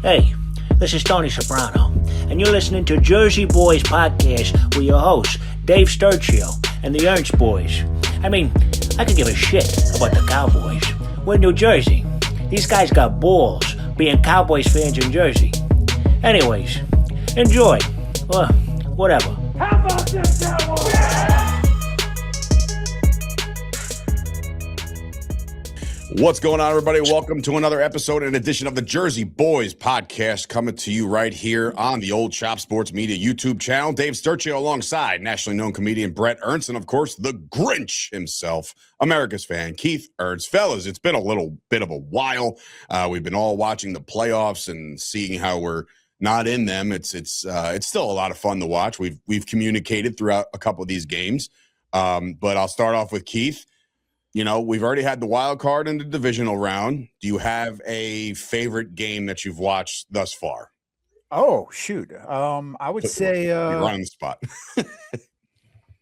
Hey, this is Tony Soprano, and you're listening to Jersey Boyz Podcast with your hosts, Dave Sturchio and the Ernst Boys. I mean, I could give a shit about the Cowboys. We're in New Jersey. These guys got balls being Cowboys fans in Jersey. Anyways, enjoy. Or whatever. How about this, Cowboys? What's going on, everybody? Welcome to another episode and edition of the Jersey Boyz Podcast, coming to you right here on the Old Chop Sports Media YouTube channel. Dave Sturchio alongside nationally known comedian Bret Ernst, and of course, the Grinch himself, America's fan, Keith Ernst. Fellas, it's been a little bit of a while. We've been all watching the playoffs and seeing how we're not in them. It's still a lot of fun to watch. We've communicated throughout a couple of these games, but I'll start off with Keith. You know, we've already had the wild card in the divisional round. Do you have a favorite game that you've watched thus far? Oh, shoot. I would say you're on the spot.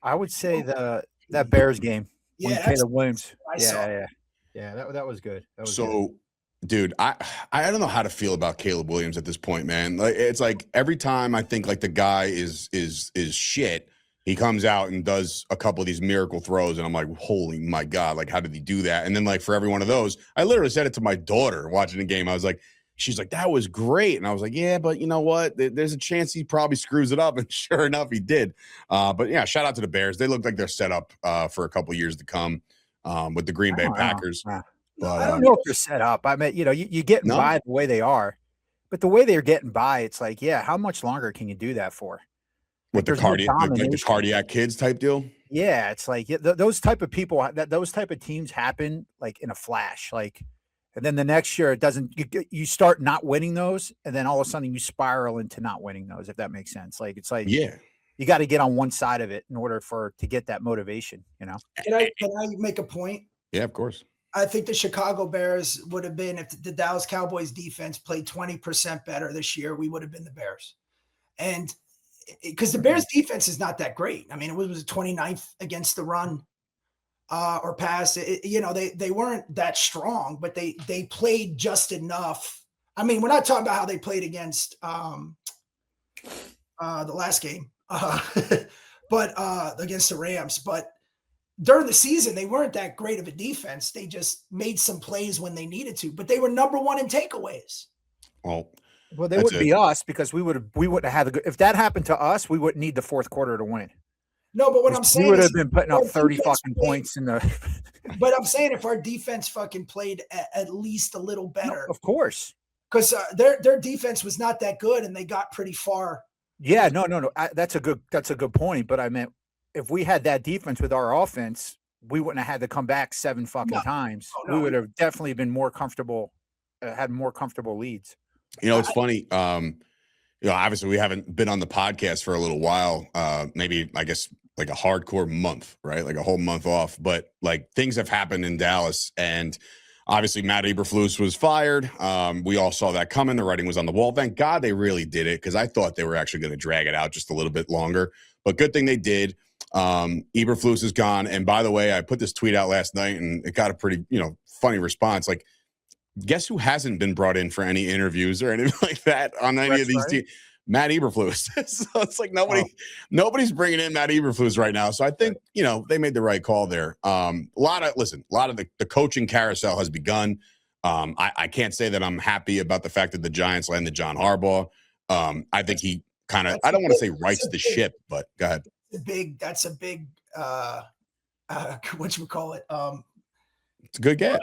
I would say that Bears game. Yeah, Caleb Williams. Yeah. That was good. That was good. Dude, I don't know how to feel about Caleb Williams at this point, man. Like, it's like every time I think like the guy is shit, he comes out and does a couple of these miracle throws, and I'm like, holy my God, like, how did he do that? And then, like, for every one of those, I literally said it to my daughter watching the game. I was like, she's like, that was great. And I was like, yeah, but you know what? There's a chance he probably screws it up. And sure enough, he did. But yeah, shout out to the Bears. They look like they're set up for a couple of years to come with the Green Bay Packers. But, I don't know if they're set up. I mean, you know, you getting by the way they are, but the way they're getting by, it's like, yeah, how much longer can you do that for? With the cardiac kids type deal? Yeah, it's like those type of people, those type of teams happen like in a flash. Like, and then the next year it doesn't. You start not winning those, and then all of a sudden you spiral into not winning those. If that makes sense, like it's like you got to get on one side of it in order to get that motivation. You know? Can I make a point? Yeah, of course. I think the Chicago Bears would have been, if the Dallas Cowboys defense played 20% better this year, we would have been the Bears, and. Because the Bears defense is not that great. I mean, it was 29th against the run or pass. They weren't that strong, but they played just enough. I mean, we're not talking about how they played against the last game, but against the Rams. But during the season, they weren't that great of a defense. They just made some plays when they needed to, but they were number one in takeaways. Well, they wouldn't be us because we wouldn't have if that happened to us, we wouldn't need the fourth quarter to win. No, but what I'm saying, we would have been putting up 30 fucking points in the. But I'm saying if our defense fucking played at least a little better, of course, because their defense was not that good and they got pretty far. Yeah, no. That's a good point. But I meant if we had that defense with our offense, we wouldn't have had to come back 7 fucking times. We would have definitely been more comfortable, had more comfortable leads. You know, it's funny. Obviously we haven't been on the podcast for a little while. Maybe I guess like a hardcore month, right? Like a whole month off. But like things have happened in Dallas, and obviously Matt Eberflus was fired. We all saw that coming. The writing was on the wall. Thank God they really did it, because I thought they were actually going to drag it out just a little bit longer. But good thing they did. Eberflus is gone. And by the way, I put this tweet out last night, and it got a pretty funny response. Like, guess who hasn't been brought in for any interviews or anything like that on any of these teams? Matt Eberflus. So it's like nobody's bringing in Matt Eberflus right now. So I think, they made the right call there. A lot of the coaching carousel has begun. I can't say that I'm happy about the fact that the Giants landed John Harbaugh. I think he kind of, I don't want to say rights the ship, but go ahead. That's a big, what you would call it? It's a good get.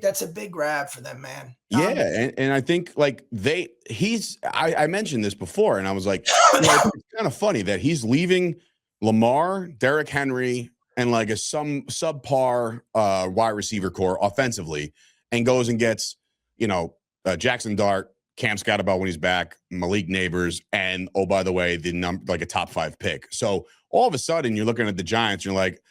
That's a big grab for them, man. Yeah, and I think like I mentioned this before, and I was like, it's kind of funny that he's leaving Lamar, Derrick Henry, and like some subpar wide receiver core offensively, and goes and gets Jackson Dart, Cam Scottabell when he's back, Malik Neighbors, and oh, by the way, a top 5 pick. So all of a sudden you're looking at the Giants, you're like,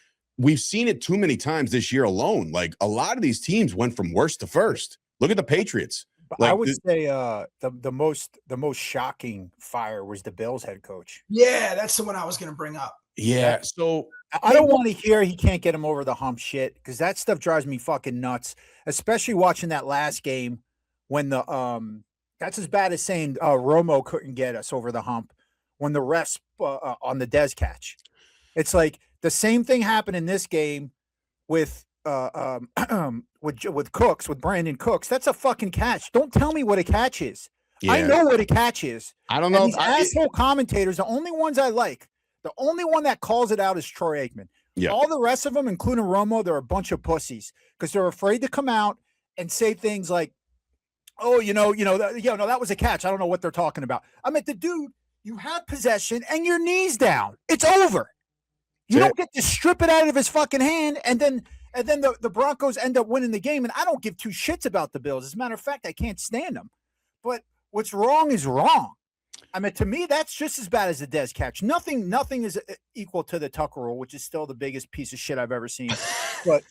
we've seen it too many times this year alone. Like a lot of these teams went from worst to first. Look at the Patriots. Like, I would say the most shocking fire was the Bills head coach. Yeah, that's the one I was going to bring up. Yeah, so I don't want to hear he can't get him over the hump shit, because that stuff drives me fucking nuts. Especially watching that last game when the That's as bad as saying Romo couldn't get us over the hump when the refs on the Dez catch. It's like the same thing happened in this game with Cooks, with Brandon Cooks. That's a fucking catch. Don't tell me what a catch is. Yeah. I know what a catch is. I don't know. These asshole commentators, the only ones I like, the only one that calls it out is Troy Aikman. Yeah. All the rest of them, including Romo, they're a bunch of pussies because they're afraid to come out and say things like, "Oh, that was a catch." I don't know what they're talking about. I mean, the dude, you have possession and your knees down. It's over. You don't get to strip it out of his fucking hand, and then the Broncos end up winning the game. And I don't give two shits about the Bills. As a matter of fact, I can't stand them. But what's wrong is wrong. I mean, to me, that's just as bad as the Dez catch. Nothing is equal to the Tucker rule, which is still the biggest piece of shit I've ever seen. But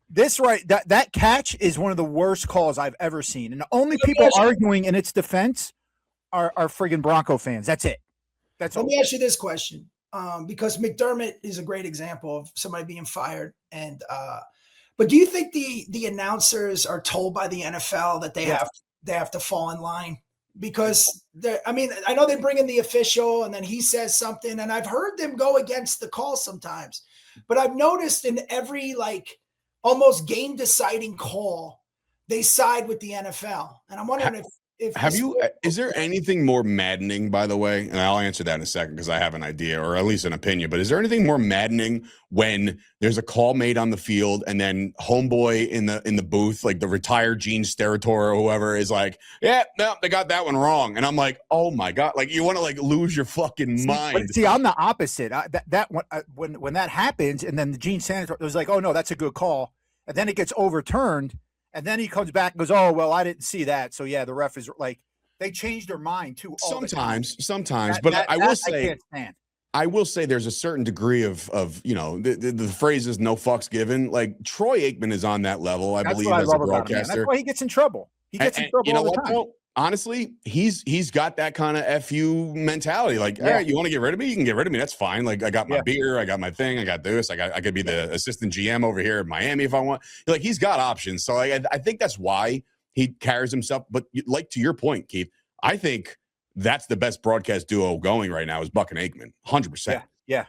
that catch is one of the worst calls I've ever seen. And the only people arguing in its defense are friggin' Bronco fans. That's it. Let me ask you this question, because McDermott is a great example of somebody being fired. And but do you think the announcers are told by the NFL that they have to fall in line? Because I know they bring in the official and then he says something, and I've heard them go against the call sometimes, but I've noticed in every almost game deciding call, they side with the NFL. And I'm wondering is there anything more maddening, by the way? And I'll answer that in a second because I have an idea or at least an opinion, but is there anything more maddening when there's a call made on the field and then homeboy in the booth, like the retired Gene Steratore or whoever, is like, yeah, no, they got that one wrong. And I'm like, oh my God, you want to lose your fucking mind. See, I'm the opposite. When that happens and then the Gene Steratore was like, oh no, that's a good call. And then it gets overturned. And then he comes back and goes, oh, well, I didn't see that. So, yeah, the ref is they changed their mind, too. Sometimes. But I will say there's a certain degree of the phrase is no fucks given. Troy Aikman is on that level, I believe, as a broadcaster. That's why he gets in trouble. He gets in trouble all the time. Honestly, he's got that kind of FU mentality. All right, you want to get rid of me? You can get rid of me. That's fine. I got my beer. I got my thing. I got this. I could be the assistant GM over here in Miami if I want. He's got options. So I think that's why he carries himself. But to your point, Keith, I think that's the best broadcast duo going right now is Buck and Aikman, 100%. Yeah.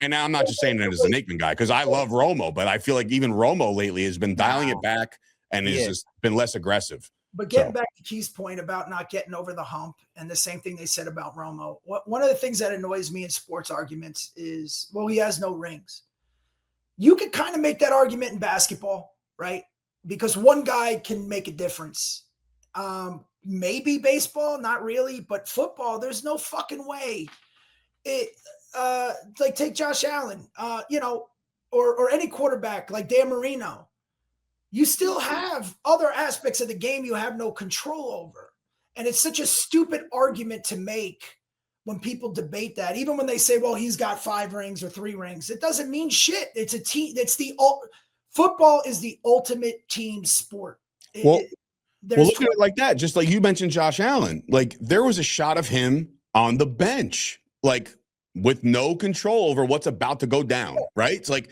And I'm not just saying that as an Aikman guy because I love Romo, but I feel like even Romo lately has been dialing it back and has just been less aggressive. But getting back to Keith's point about not getting over the hump and the same thing they said about Romo, one of the things that annoys me in sports arguments is, well, he has no rings. You could kind of make that argument in basketball, right? Because one guy can make a difference. Maybe baseball, not really, but football, there's no fucking way. Take Josh Allen, or any quarterback like Dan Marino. You still have other aspects of the game you have no control over. And it's such a stupid argument to make when people debate that. Even when they say, well, he's got 5 rings or 3 rings, it doesn't mean shit. It's a team. Football is the ultimate team sport. Look at it like that. Just like you mentioned Josh Allen, there was a shot of him on the bench, with no control over what's about to go down. Right. It's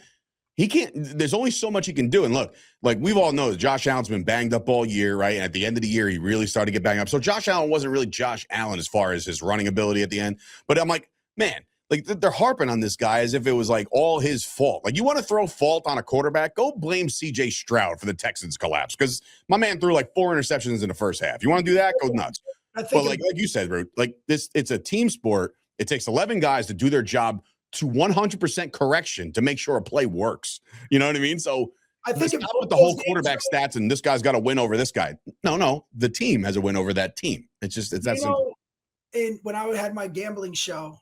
he can't, there's only so much he can do. And look, we've all know that Josh Allen's been banged up all year, right? And at the end of the year, he really started to get banged up. So Josh Allen wasn't really Josh Allen as far as his running ability at the end. But I'm like, man, they're harping on this guy as if it was all his fault. You want to throw fault on a quarterback? Go blame CJ Stroud for the Texans collapse because my man threw 4 interceptions in the first half. You want to do that? Go nuts. But like you said, Root, it's a team sport. It takes 11 guys to do their job to 100% correction to make sure a play works. You know what I mean? So I think it's not with the whole quarterback stats and this guy's got to win over this guy. No, the team has a win over that team. It's that simple. When I had my gambling show,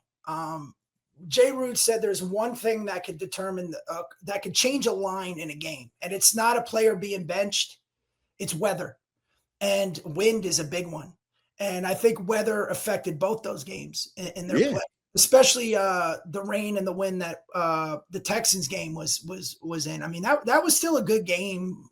Jay Root said there's one thing that could determine that could change a line in a game, and it's not a player being benched, it's weather, and wind is a big one. And I think weather affected both those games in their play. Especially the rain and the wind that the Texans game was in. I mean, that was still a good game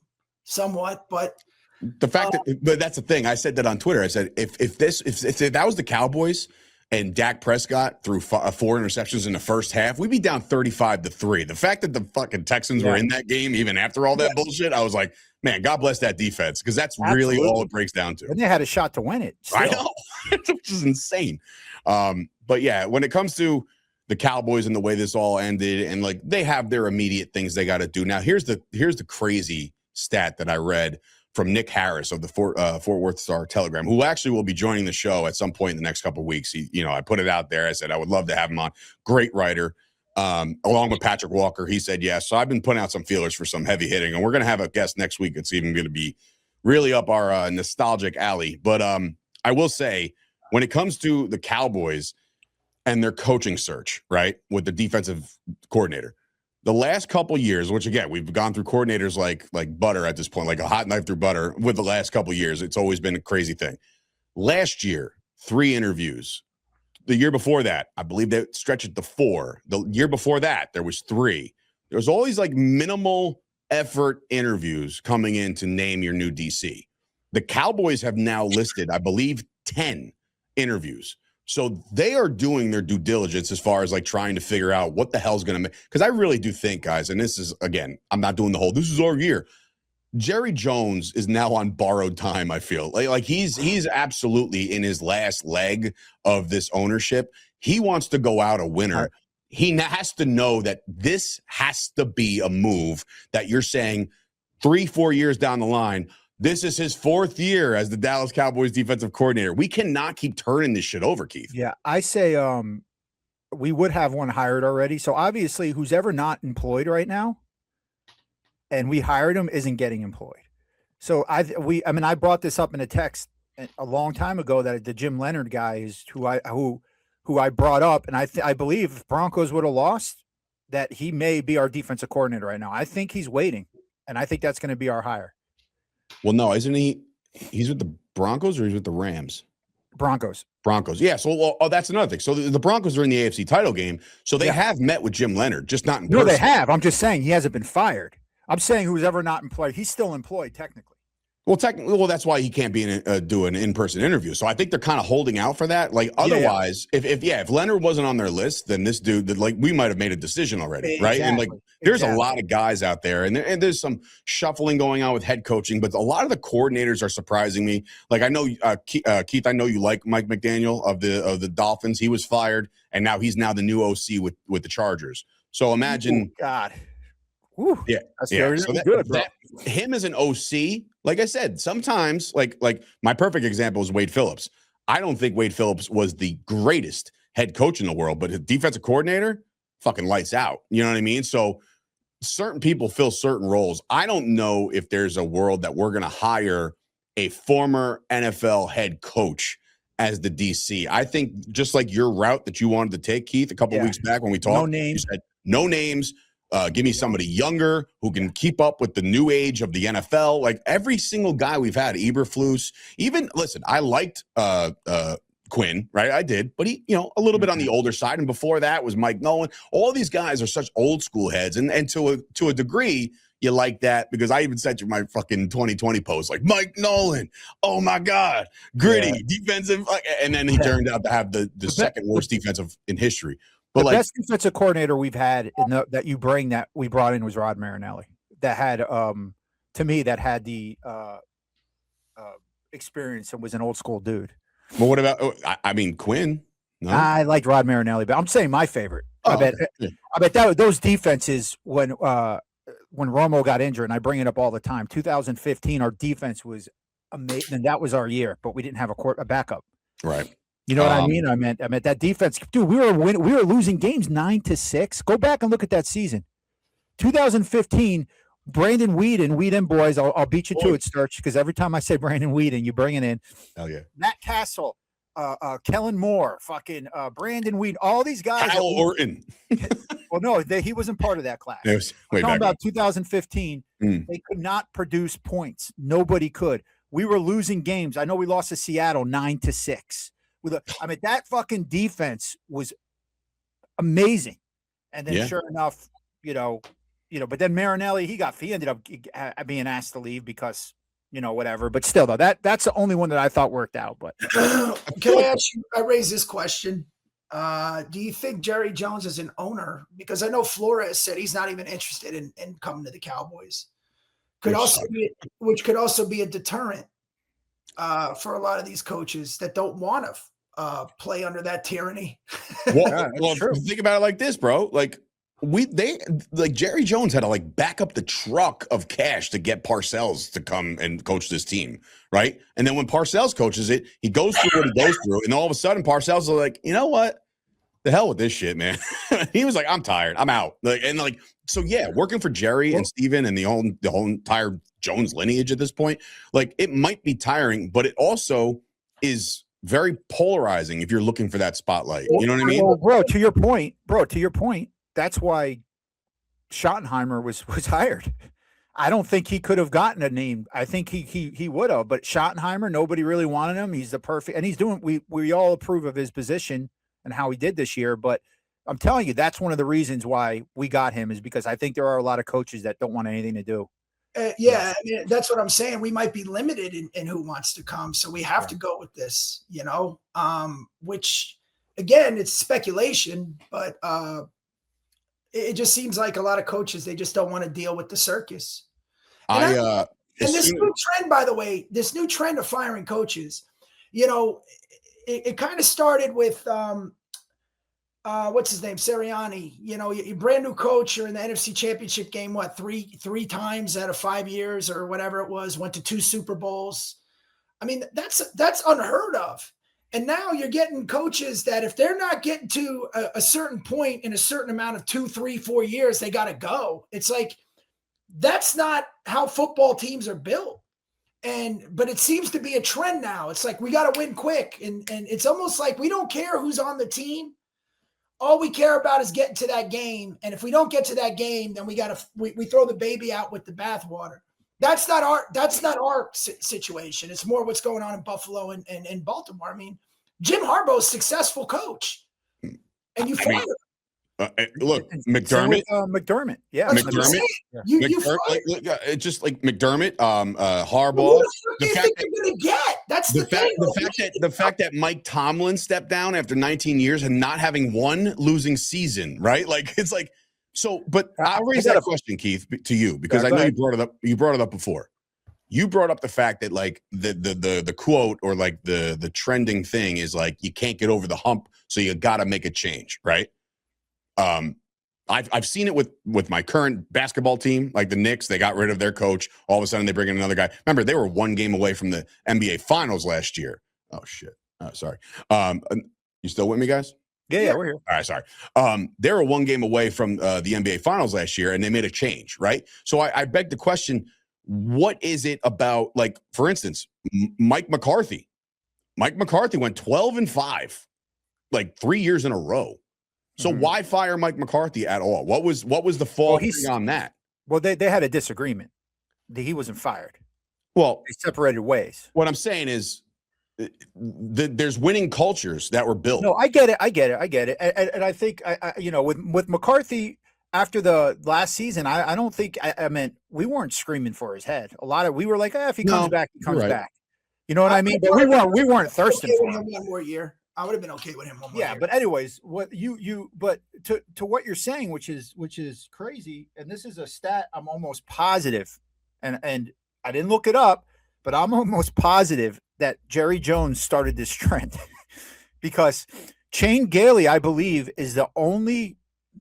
somewhat, but the fact but that's the thing. I said that on Twitter. I said, if that was the Cowboys and Dak Prescott threw 4 interceptions in the first half, we'd be down 35-3. The fact that the fucking Texans were in that game, even after all that bullshit, I was like, man, God bless that defense, because that's really all it breaks down to. And they had a shot to win it. Still. I know, which is insane. But yeah, when it comes to the Cowboys and the way this all ended, and like they have their immediate things they got to do. Now, here's the crazy stat that I read from Nick Harris of the Fort Worth Star-Telegram, who actually will be joining the show at some point in the next couple of weeks. I put it out there. I said I would love to have him on. Great writer, along with Patrick Walker. He said yes. So I've been putting out some feelers for some heavy hitting, and we're going to have a guest next week. It's even going to be really up our nostalgic alley. But I will say, when it comes to the Cowboys and their coaching search, right, with the defensive coordinator, the last couple years, which again, we've gone through coordinators like butter at this point, like a hot knife through butter with the last couple years. It's always been a crazy thing. Last year, 3 interviews. The year before that, I believe they stretched it to 4. The year before that, there was 3. There was always like minimal effort interviews coming in to name your new DC. The Cowboys have now listed, I believe, 10 interviews. So they are doing their due diligence as far as like trying to figure out what the hell's going to make. Because I really do think, guys, and this is, again, I'm not doing the whole, this is our year. Jerry Jones is now on borrowed time, I feel. Like he's absolutely in his last leg of this ownership. He wants to go out a winner. He has to know that this has to be a move that you're saying 3-4 years down the line, this is his 4th year as the Dallas Cowboys defensive coordinator. We cannot keep turning this shit over, Keith. Yeah, I say we would have one hired already. So obviously, who's ever not employed right now, and we hired him, isn't getting employed. So I brought this up in a text a long time ago that the Jim Leonard guy is who I brought up, and I believe if Broncos would have lost, that he may be our defensive coordinator right now. I think he's waiting, and I think that's going to be our hire. Well, no, isn't he? He's with the Broncos or he's with the Rams? Broncos. Yeah. So, that's another thing. So the Broncos are in the AFC title game. So they have met with Jim Leonard, just not in person. No, they have. I'm just saying he hasn't been fired. I'm saying who's ever not employed. He's still employed technically. Well, that's why he can't be do an in-person interview. So I think they're kind of holding out for that. Like otherwise, if Leonard wasn't on their list, then this dude, like we might have made a decision already, right? And like there's a lot of guys out there, and there's some shuffling going on with head coaching, but a lot of the coordinators are surprising me. Like I know Keith, I know you like Mike McDaniel of the Dolphins. He was fired, and now he's the new OC with the Chargers. So imagine, God. Whew. Yeah, that's so good, bro. Him as an OC, like I said, sometimes like my perfect example is Wade Phillips. I don't think Wade Phillips was the greatest head coach in the world, but his defensive coordinator, fucking lights out. You know what I mean? So certain people fill certain roles. I don't know if there's a world that we're going to hire a former NFL head coach as the DC. I think just like your route that you wanted to take, Keith, a couple of weeks back when we talked, you said no names. Give me somebody younger who can keep up with the new age of the NFL. Like every single guy we've had, Eberflus, even listen, I liked Quinn, right? I did, but he, a little bit on the older side. And before that was Mike Nolan. All these guys are such old school heads. And to a degree, you like that because I even sent you my fucking 2020 post, like Mike Nolan. Oh my God, gritty, defensive. And then he turned out to have the second worst defensive in history. But the best defensive coordinator we've had that we brought in was Rod Marinelli. That had, to me, the experience and was an old school dude. Well, what about? Quinn? No? I liked Rod Marinelli, but I'm saying my favorite. I bet those defenses when Romo got injured, and I bring it up all the time. 2015, our defense was amazing, and that was our year, but we didn't have a backup. Right. You know what I mean? I meant that defense, dude. We were losing games 9-6. Go back and look at that season, 2015. Brandon Weeden boys. I'll beat you to it, Sturch, because every time I say Brandon Weeden, you bring it in. Hell yeah. Matt Castle, Kellen Moore, fucking Brandon Weeden, all these guys. Kyle Orton. Well, no, he wasn't part of that class. It was way I'm talking back about 2015. They could not produce points. Nobody could. We were losing games. I know we lost to Seattle 9-6. That fucking defense was amazing. And then sure enough, but then Marinelli, he ended up being asked to leave because whatever. But still, though, that's the only one that I thought worked out. But can I ask you? I raise this question. Do you think Jerry Jones is an owner? Because I know Flores said he's not even interested in coming to the Cowboys. Which could also be a deterrent for a lot of these coaches that don't want to play under that tyranny. Well, think about it like this, bro. Like Jerry Jones had to back up the truck of cash to get Parcells to come and coach this team, right? And then when Parcells coaches it, he goes through what he goes through, and all of a sudden Parcells is like, you know what? The hell with this shit, man. He was like, I'm tired. I'm out. So yeah, working for Jerry and Steven and the whole entire Jones lineage at this point, it might be tiring, but it also is very polarizing if you're looking for that spotlight. You know what I mean? Well, bro, to your point, that's why Schottenheimer was hired. I don't think he could have gotten a name. I think he would have, but Schottenheimer, nobody really wanted him. He's the perfect, and he's doing. We all approve of his position and how he did this year, but I'm telling you, that's one of the reasons why we got him, is because I think there are a lot of coaches that don't want anything to do. Yeah, I mean, that's what I'm saying. We might be limited in who wants to come, so we have to go with this, which again, it's speculation, but it just seems like a lot of coaches, they just don't want to deal with the circus. And this new trend, by the way, this new trend of firing coaches, it kind of started with what's his name, Sirianni. Your brand new coach, you're in the NFC Championship game, three times out of 5 years or whatever it was, went to 2 Super Bowls. I mean, that's unheard of. And now you're getting coaches that if they're not getting to a certain point in a certain amount of 2, 3, 4 years, they got to go. It's like, that's not how football teams are built. But it seems to be a trend now. It's like, we got to win quick. And it's almost like we don't care who's on the team. All we care about is getting to that game. And if we don't get to that game, then we throw the baby out with the bathwater. That's not our situation. It's more what's going on in Buffalo and Baltimore. I mean, Jim Harbaugh's a successful coach, and you fire him. Look, McDermott. McDermott, yeah. McDermott. It's just like McDermott, Harbaugh. What do you think you're gonna get? That's the thing. The fact that Mike Tomlin stepped down after 19 years and not having one losing season, right? It's like so. But I'll raise that question, Keith, to you, because I know you brought it up. You brought it up before. You brought up the fact that the quote or the trending thing is you can't get over the hump, so you got to make a change, right? I've seen it with my current basketball team, like the Knicks. They got rid of their coach. All of a sudden, they bring in another guy. Remember, they were 1 game away from the NBA Finals last year. Oh shit! Sorry. You still with me, guys? Yeah, we're here. All right, sorry. They were 1 game away from the NBA Finals last year, and they made a change, right? So I beg the question: what is it about? For instance, Mike McCarthy. Mike McCarthy went 12-5, 3 years in a row. So why fire Mike McCarthy at all? What was the fault on that? Well, they had a disagreement. He wasn't fired. Well, they separated ways. What I'm saying is there's winning cultures that were built. No, I get it. And I think, with McCarthy after the last season, I don't think, I meant, we weren't screaming for his head. We were like, if he comes back, he comes back. You know what I mean? But we weren't thirsting for him. 1 more year. I would have been okay with him 1 more year. Yeah, but anyways, what but to what you're saying, which is crazy, and this is a stat I'm almost positive, and I didn't look it up, but I'm almost positive that Jerry Jones started this trend because Shane Gailey, I believe,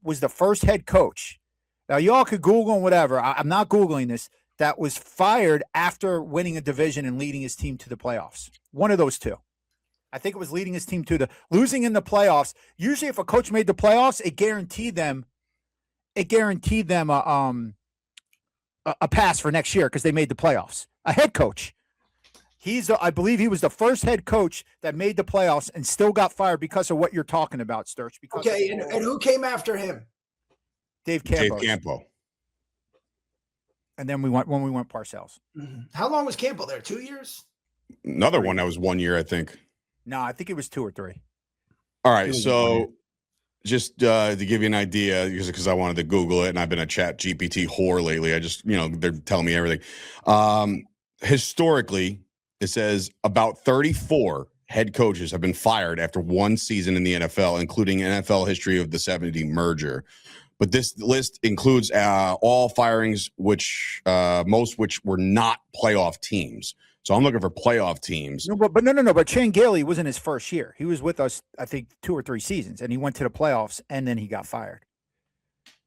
was the first head coach. Now y'all could Google and whatever. I'm not Googling this. That was fired after winning a division and leading his team to the playoffs. One of those two. I think it was leading his team to losing in the playoffs. Usually if a coach made the playoffs, it guaranteed them a pass for next year because they made the playoffs. A head coach. I believe he was the first head coach that made the playoffs and still got fired because of what you're talking about, Sturch. Okay, and who came after him? Dave Campo. Dave Campo. And then we went Parcells. Mm-hmm. How long was Campo there? 2 years? Another one that was 1 year, I think. No, I think it was 2 or 3. All right, so just to give you an idea, because I wanted to Google it, and I've been a Chat GPT whore lately. I just, they're telling me everything. historically, it says about 34 head coaches have been fired after one season in the NFL, including NFL history of the 70 merger. But this list includes all firings, most which were not playoff teams. So I'm looking for playoff teams. No, but Chan Gailey wasn't his first year. He was with us, I think, 2 or 3 seasons, and he went to the playoffs, and then he got fired.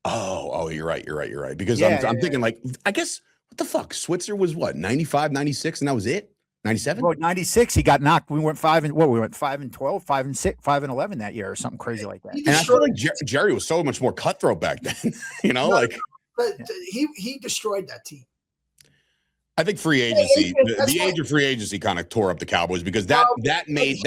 Oh, you're right. Because I'm thinking, like, I guess, what the fuck? Switzer was what, 95, 96, and that was it? 97? Well, 96, he got knocked. We went 5 and 12, 5 and 6, 5 and 11 that year, or something crazy like that. And I feel like Jerry was so much more cutthroat back then. But he destroyed that team. I think free agency, the age of free agency, kind of tore up the Cowboys because that made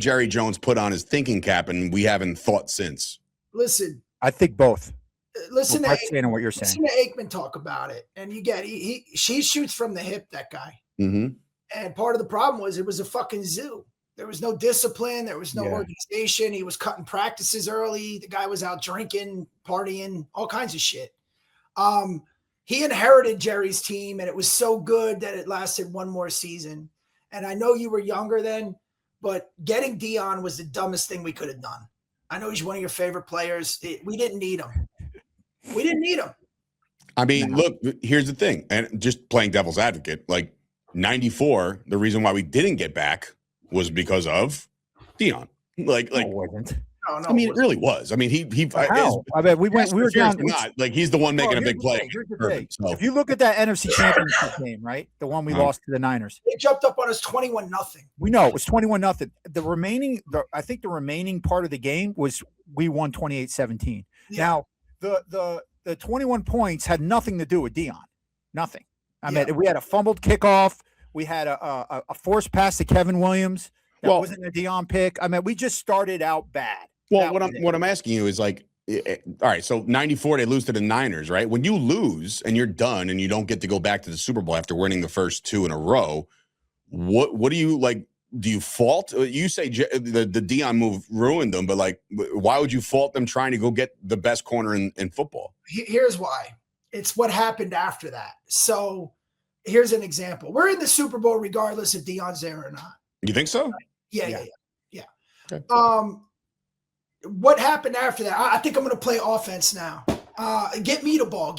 Jerry Jones put on his thinking cap, and we haven't thought since. Listen, I think both. Listen to what you're saying. Listen to Aikman talk about it, and you get she shoots from the hip. That guy, and part of the problem was it was a fucking zoo. There was no discipline. There was no organization. He was cutting practices early. The guy was out drinking, partying, all kinds of shit. He inherited Jerry's team, and it was so good that it lasted one more season. And I know you were younger then, but getting Dion was the dumbest thing we could have done. I know he's one of your favorite players. We didn't need him. We didn't need him. I mean, look, here's the thing. And just playing devil's advocate, like 94, the reason why we didn't get back was because of Dion. Like, no, it wasn't. No, I mean, it really was. I mean, he how? I bet we were down. Not, like, he's the one making a big play. So. If you look at that NFC Championship game, right, the one we lost to the Niners, they jumped up on us 21-0. We know it was 21-0. I think the remaining part of the game was we won 28-17. Yeah. Now the 21 points had nothing to do with Dion, nothing. I mean, we had a fumbled kickoff, we had a forced pass to Kevin Williams. That wasn't a Dion pick. I mean, we just started out bad. Well, what I'm asking you is, like, all right, so 94, they lose to the Niners, right? When you lose and you're done and you don't get to go back to the Super Bowl after winning the first 2 in a row, what do you, like, do you fault? You say the Dion move ruined them, but, like, why would you fault them trying to go get the best corner in football? Here's why. It's what happened after that. So here's an example. We're in the Super Bowl regardless if Dion's there or not. You think so? Yeah. Okay. What happened after that? I think I'm going to play offense now. Get me the ball.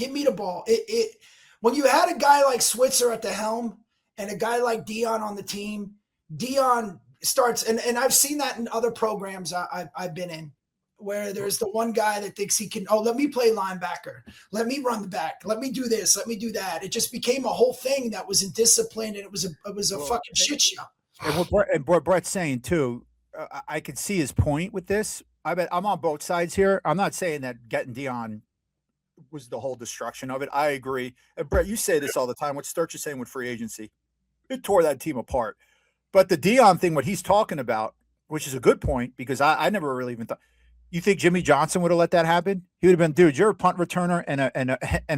When you had a guy like Switzer at the helm and a guy like Dion on the team, Dion starts, and I've seen that in other programs I've been in, where there's the one guy that thinks he can, let me play linebacker. Let me run the back. Let me do this. Let me do that. It just became a whole thing that was indisciplined, and it was a fucking shit show. And what Bret's saying too, I could see his point with this. I bet I'm on both sides here. I'm not saying that getting Dion was the whole destruction of it. I agree. And Bret, you say this all the time. What Sturch is saying with free agency, it tore that team apart. But the Dion thing, what he's talking about, which is a good point, because I never really even thought. You think Jimmy Johnson would have let that happen? He would have been, dude, you're a punt returner and a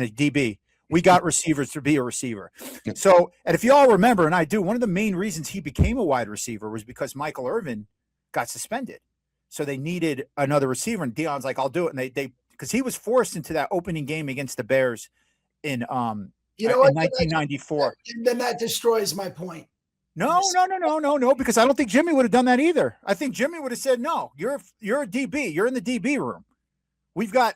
DB. We got receivers to be a receiver. So, and if you all remember, and I do, one of the main reasons he became a wide receiver was because Michael Irvin got suspended. So they needed another receiver, and Dion's like, I'll do it. And they because he was forced into that opening game against the Bears in 1994. Then that destroys my point. No, because I don't think Jimmy would have done that either. I think Jimmy would have said, no, you're a DB. You're in the DB room. We've got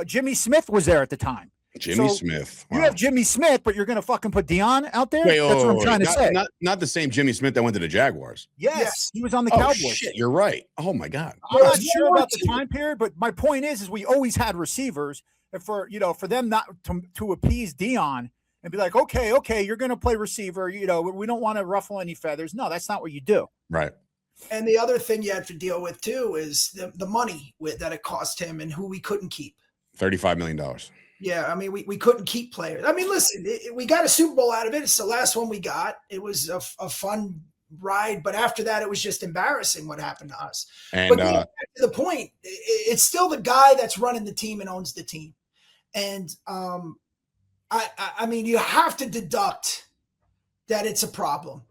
Jimmy Smith was there at the time. Jimmy Smith. Wow. You have Jimmy Smith, but you're going to fucking put Dion out there? That's what I'm trying to say. Not the same Jimmy Smith that went to the Jaguars. Yes. He was on the Cowboys. Shit, you're right. Oh, my God. I'm not sure about the time period, but my point is we always had receivers. And for them not to appease Dion and be like, okay, you're going to play receiver. We don't want to ruffle any feathers. No, that's not what you do. Right. And the other thing you have to deal with, too, is the money that it cost him and who we couldn't keep. $35 million. Yeah, I mean, we couldn't keep players. I mean, listen, we got a Super Bowl out of it. It's the last one we got. It was a fun ride, but after that, it was just embarrassing what happened to us. And but back to the point, it's still the guy that's running the team and owns the team. And I mean, you have to deduct that it's a problem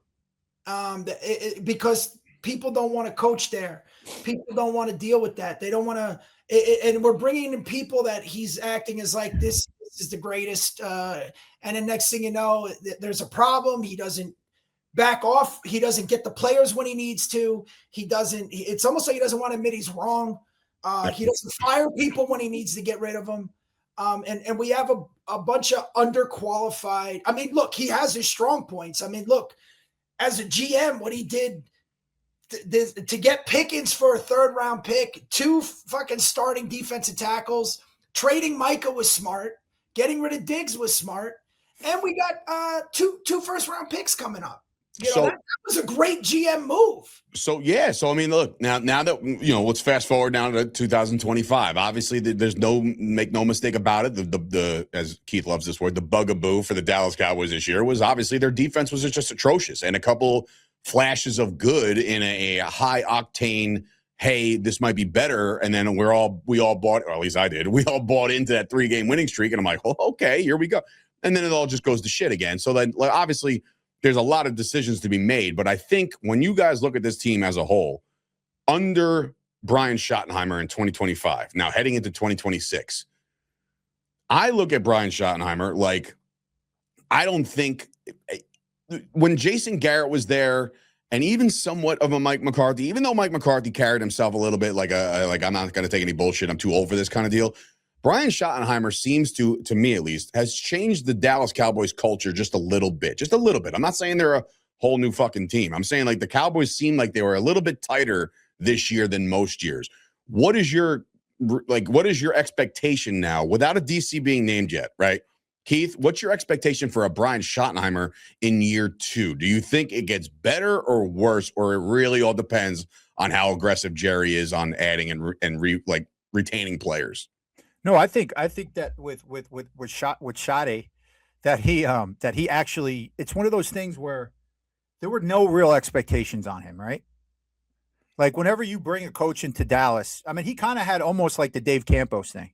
because people don't want to coach there. People don't want to deal with that. They don't want to. And we're bringing in people that he's acting as like this is the greatest. And the next thing you know, there's a problem. He doesn't back off. He doesn't get the players when he needs to. He doesn't. It's almost like he doesn't want to admit he's wrong. He doesn't fire people when he needs to get rid of them. And we have a bunch of underqualified. I mean, look, he has his strong points. I mean, look, as a GM, what he did to get Pickens for a 3rd round pick, 2 fucking starting defensive tackles, trading Micah was smart, getting rid of Diggs was smart, and we got 2 1st round picks coming up. That was a great GM move. So I mean, look, now that let's fast forward now to 2025. Obviously, there's make no mistake about it. The as Keith loves this word, the bugaboo for the Dallas Cowboys this year was obviously their defense was just atrocious, and a couple flashes of good in a high octane. Hey, this might be better, and then we all bought, or at least I did. We all bought into that 3-game winning streak, and I'm like, oh, okay, here we go, and then it all just goes to shit again. So then, obviously, there's a lot of decisions to be made, but I think when you guys look at this team as a whole, under Brian Schottenheimer in 2025, now heading into 2026, I look at Brian Schottenheimer like I don't think when Jason Garrett was there, and even somewhat of a Mike McCarthy, even though Mike McCarthy carried himself a little bit like I'm not going to take any bullshit, I'm too old for this kind of deal. Brian Schottenheimer seems to me at least, has changed the Dallas Cowboys culture just a little bit. I'm not saying they're a whole new fucking team. I'm saying like the Cowboys seem like they were a little bit tighter this year than most years. What is your expectation now without a DC being named yet, right? Keith, what's your expectation for a Brian Schottenheimer in year 2? Do you think it gets better or worse, or it really all depends on how aggressive Jerry is on adding and retaining players? No, I think that with Schotty, that he actually, it's one of those things where there were no real expectations on him, right? Like whenever you bring a coach into Dallas, I mean, he kind of had almost like the Dave Campos thing.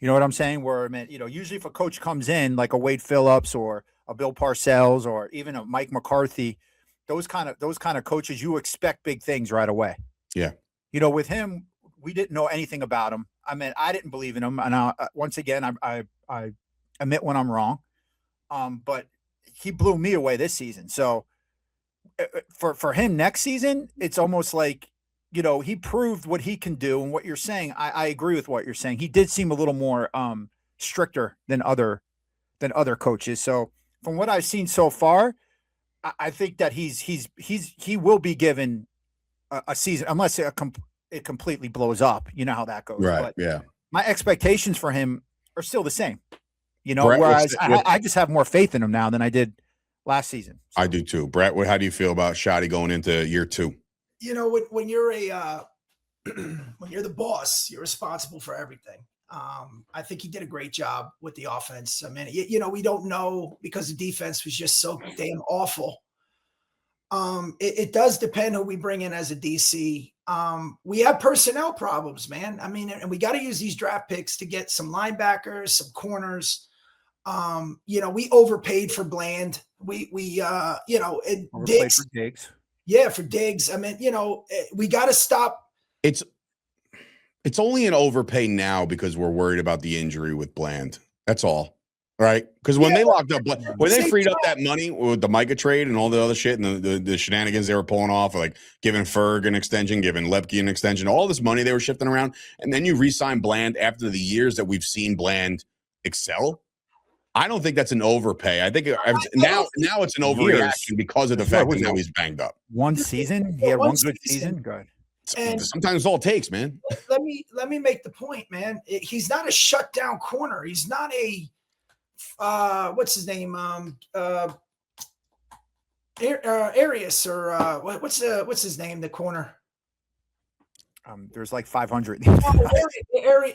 You know what I'm saying? Where, I mean, usually if a coach comes in like a Wade Phillips or a Bill Parcells or even a Mike McCarthy, those kind of coaches, you expect big things right away. Yeah. With him, we didn't know anything about him. I mean, I didn't believe in him. And once again, I admit when I'm wrong. But he blew me away this season. So for him next season, it's almost like, he proved what he can do. And what you're saying, I agree with what you're saying. He did seem a little more stricter than other coaches. So from what I've seen so far, I think that he will be given a season, unless it completely blows up. You know how that goes. Right. But yeah. My expectations for him are still the same. Brett, whereas I just have more faith in him now than I did last season. So. I do too. Brett, how do you feel about Schotty going into year 2? When you're when you're the boss, you're responsible for everything. I think he did a great job with the offense. I mean, we don't know because the defense was just so damn awful. It does depend who we bring in as a DC. We have personnel problems, man. I mean, and we got to use these draft picks to get some linebackers, some corners. We overpaid for Bland. We overpaid for Diggs. Yeah, for Diggs. I mean, we got to stop. It's only an overpay now because we're worried about the injury with Bland. That's all, right? Because when they locked up, when they freed up that money with the Micah trade and all the other shit and the shenanigans they were pulling off, like giving Ferg an extension, giving Lepke an extension, all this money they were shifting around, and then you re-sign Bland after the years that we've seen Bland excel. I don't think that's an overpay. I think now it's an overreaction because of the fact that now he's banged up. One season, he had one good season. Good. And sometimes all it takes, man. Let me make the point, man. He's not a shutdown corner. He's not a what's his name? Arias or what's his name? The corner. There's like 500.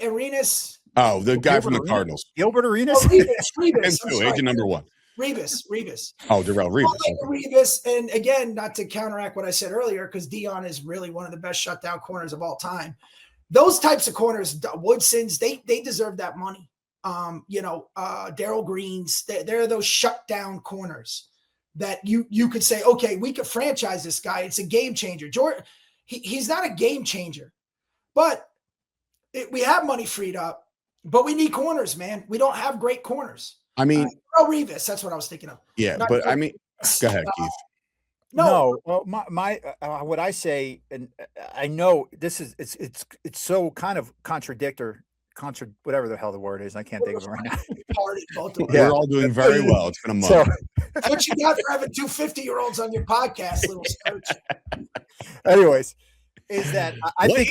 Arenas. Oh, the guy from the Cardinals. Gilbert Arenas? Revis. Agent number 1. Revis. Oh, Darrell Revis. Revis. And again, not to counteract what I said earlier, because Dion is really one of the best shutdown corners of all time. Those types of corners, Woodson's, they deserve that money. Darryl Greens, they're those shutdown corners. that you could say, okay, we could franchise this guy. It's a game changer. Jordan, he's not a game changer, but we have money freed up, but we need corners, man. We don't have great corners. I mean, Revis, that's what I was thinking of. Yeah, Not but I mean, go ahead, Keith. No, well, my what I say, and I know this is it's so kind of whatever the hell the word is. I can't think of it right now. We're all doing very well. It's been a month. So, that's what you got for having 2 50-year-olds on your podcast, little Sturch. Anyways, is that I think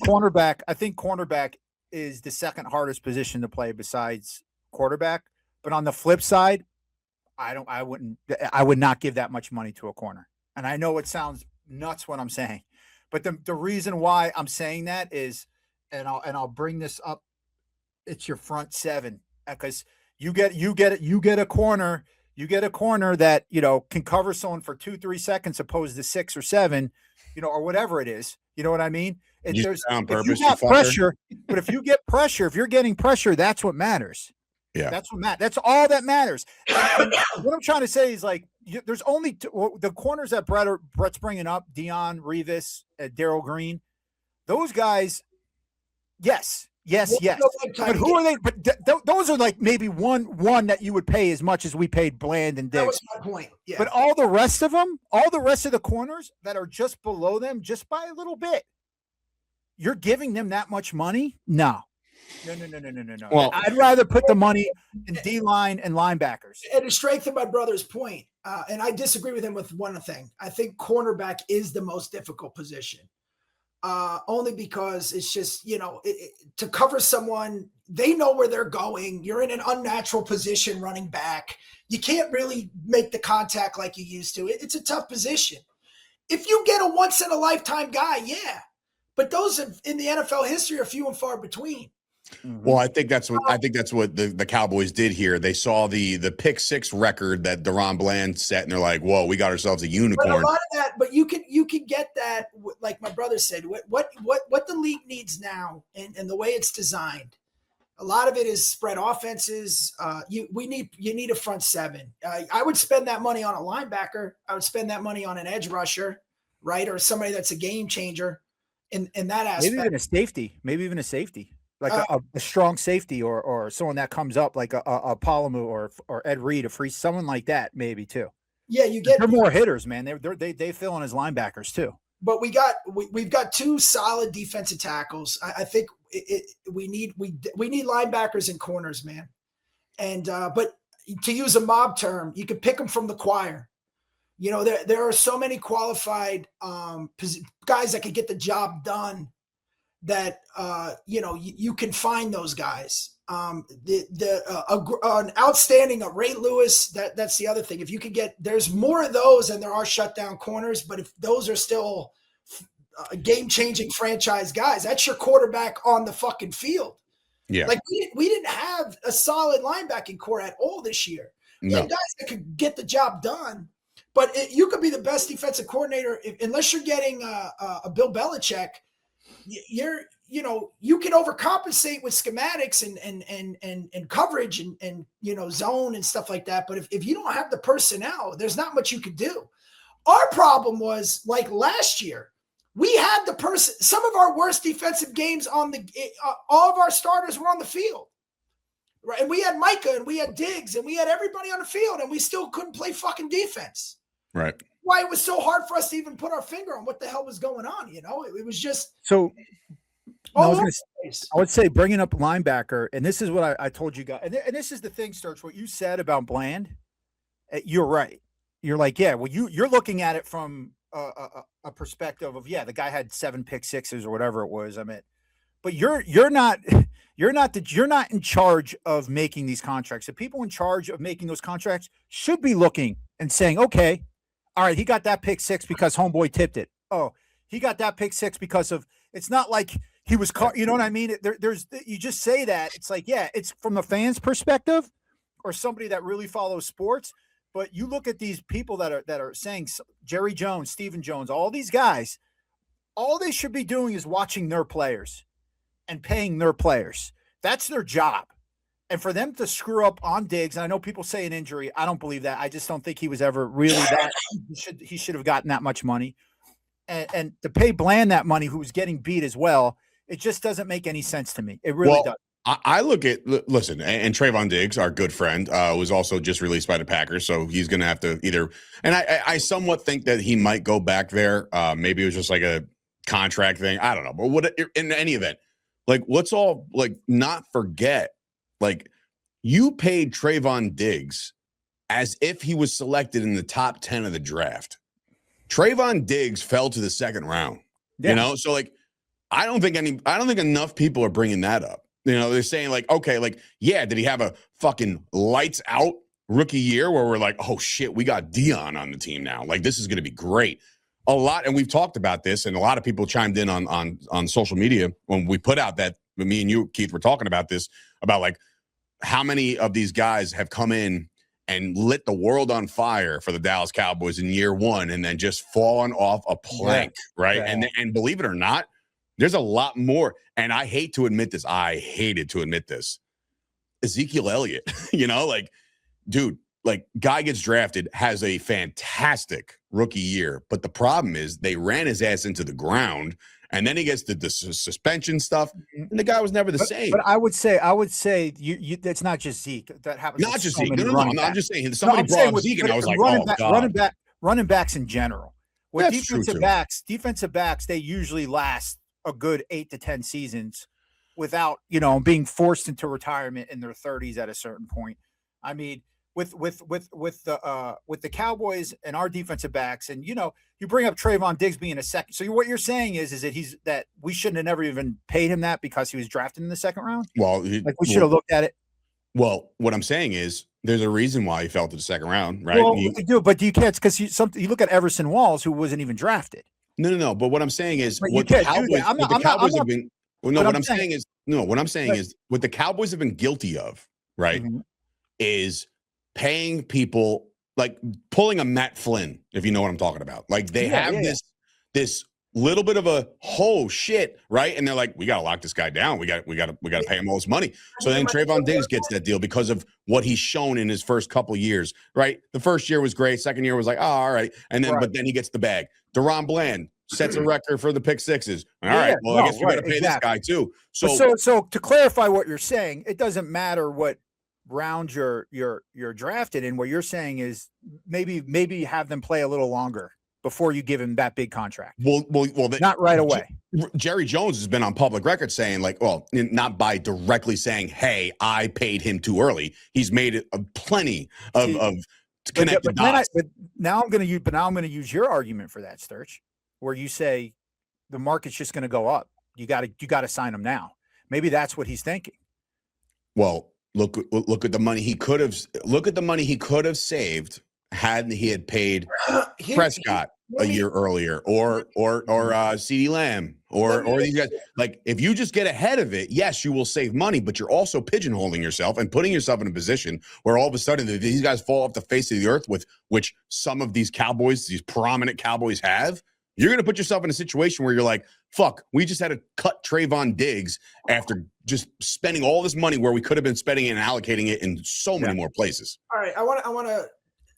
cornerback is the second hardest position to play besides quarterback. But on the flip side, I would not give that much money to a corner. And I know it sounds nuts what I'm saying, but the reason why I'm saying that is, and I'll bring this up, it's your front seven, because you get a corner that, can cover someone for 2-3 seconds opposed to 6 or 7, or whatever it is. You know what I mean? On purpose, if you got pressure, but if you get pressure, if you're getting pressure, that's what matters. Yeah, that's all that matters. And what I'm trying to say is, like, there's only the corners that Bret's bringing up: Dion, Revis, Darryl Green. Those guys, yes. But who are they? But those are like maybe one that you would pay as much as we paid Bland and Diggs. That was my point. Yeah. But all the rest of the corners that are just below them, just by a little bit, you're giving them that much money? No. Well, I'd rather put the money in D-line and linebackers. And to strengthen my brother's point, and I disagree with him with one thing. I think cornerback is the most difficult position, only because it's just, to cover someone, they know where they're going. You're in an unnatural position running back. You can't really make the contact like you used to. It's a tough position. If you get a once-in-a-lifetime guy, yeah. But those in the NFL history are few and far between. Well, I think that's what the Cowboys did here. They saw the pick 6 record that Deron Bland set, and they're like, "Whoa, we got ourselves a unicorn." But a lot of that, but you can get that, like my brother said. What the league needs now, and the way it's designed, a lot of it is spread offenses. You need a front seven. I would spend that money on a linebacker. I would spend that money on an edge rusher, right, or somebody that's a game changer in that aspect. Maybe even a safety. Like a strong safety or someone that comes up like a Palomu or Ed Reed, someone like that, maybe too. Yeah, they're more hitters, man. They fill in as linebackers too. But we've got 2 solid defensive tackles. I think we need linebackers and corners, man. And but to use a mob term, you could pick them from the choir. There are so many qualified guys that could get the job done, that you can find those guys. An outstanding Ray Lewis. That's the other thing. If you could there's more of those than there are shutdown corners. But if those are still game-changing franchise guys, that's your quarterback on the fucking field. Yeah, like we didn't have a solid linebacking core at all this year. No. And guys that could get the job done. But you could be the best defensive coordinator unless you're getting a Bill Belichick. You can overcompensate with schematics and coverage and zone and stuff like that. But if you don't have the personnel, there's not much you could do. Our problem was, like last year, we had some of our worst defensive games all of our starters were on the field. Right. And we had Micah and we had Diggs and we had everybody on the field, and we still couldn't play fucking defense. Right. Why it was so hard for us to even put our finger on what the hell was going on. It was just so. I would say bringing up linebacker, and this is what I told you guys, and this is the thing, Sturch, what you said about Bland. You're right. You're like, yeah, well, you're looking at it from a perspective of, yeah, the guy had 7 pick sixes or whatever it was. I mean, but you're not in charge of making these contracts. The people in charge of making those contracts should be looking and saying, okay, all right, he got that pick 6 because homeboy tipped it. Oh, he got that pick 6 because of. It's not like he was caught. You know what I mean? There's you just say that. It's like, yeah, it's from a fan's perspective or somebody that really follows sports. But you look at these people that are saying Jerry Jones, Stephen Jones, all these guys, all they should be doing is watching their players and paying their players. That's their job. And for them to screw up on Diggs, and I know people say an injury. I don't believe that. I just don't think he was ever really that. He should have gotten that much money. And to pay Bland that money, who was getting beat as well, it just doesn't make any sense to me. It really does. I look at, listen, and Trayvon Diggs, our good friend, was also just released by the Packers, so he's going to have to either, and I somewhat think that he might go back there. Maybe it was just like a contract thing. I don't know. But what in any event, like, let's all, like, not forget, like, you paid Trayvon Diggs as if he was selected in the top 10 of the draft. Trayvon Diggs fell to the second round, you know? So, like, I don't think enough people are bringing that up. You know, they're saying, like, okay, like, yeah, did he have a fucking lights out rookie year where we're like, oh shit, we got Dion on the team now. Like, this is going to be great. A lot, and we've talked about this, and a lot of people chimed in on social media when we put out that, me and you, Keith, were talking about this, about like how many of these guys have come in and lit the world on fire for the Dallas Cowboys in year one and then just fallen off a plank, right? Yeah. And believe it or not, there's a lot more. And I hate to admit this. I hated to admit this. Ezekiel Elliott, you know, like, dude, like, guy gets drafted, has a fantastic rookie year. But the problem is they ran his ass into the ground, and then he gets the suspension stuff, and the guy was never the same. But I would say you that's not just Zeke. That happens. Not just Zeke. No. I'm just saying somebody brought up Zeke, and I was like, oh, God. Running backs in general. With defensive backs, they usually last a good 8 to 10 seasons without, you know, being forced into retirement in their 30s at a certain point. I mean, with the Cowboys and our defensive backs, and, you know, you bring up Trayvon Diggs being a second. So what you're saying is that we shouldn't have never even paid him that because he was drafted in the second round. Well, we should have looked at it. Well, what I'm saying is there's a reason why he fell to the second round, right? Well, but you can't, because you look at Everson Walls, who wasn't even drafted. No. But what I'm saying is what the Cowboys have been. Well, no, what I'm saying is what the Cowboys have been guilty of, right, is paying people, like pulling a Matt Flynn, if you know what I'm talking about. Like, they have this little bit of a whole shit, right? And they're like, we gotta lock this guy down. We gotta pay him all this money. So then Trayvon Diggs gets that deal because of what he's shown in his first couple years, right? The first year was great. Second year was like, oh, all right. And then, but then he gets the bag. Deron Bland sets a record for the pick sixes. All right. Well, I guess we got to pay this guy too. So to clarify what you're saying, it doesn't matter what round you're drafted in. What you're saying is maybe have them play a little longer before you give him that big contract. Well, not right away. Jerry Jones has been on public record saying, like, well, not by directly saying, hey, I paid him too early. He's made it plenty of connected dots. Now I'm going to use your argument for that, Sturch, where you say the market's just going to go up. You got to sign him now. Maybe that's what he's thinking. Well, look at the money he could have saved had he had paid Prescott a year earlier, or CeeDee Lamb, or these guys. Like, if you just get ahead of it, yes, you will save money, but you're also pigeonholing yourself and putting yourself in a position where all of a sudden these guys fall off the face of the earth, with which some of these Cowboys, these prominent Cowboys, have. You're going to put yourself in a situation where you're like, fuck, we just had to cut Trayvon Diggs after just spending all this money where we could have been spending it and allocating it in so many more places. All right, I want to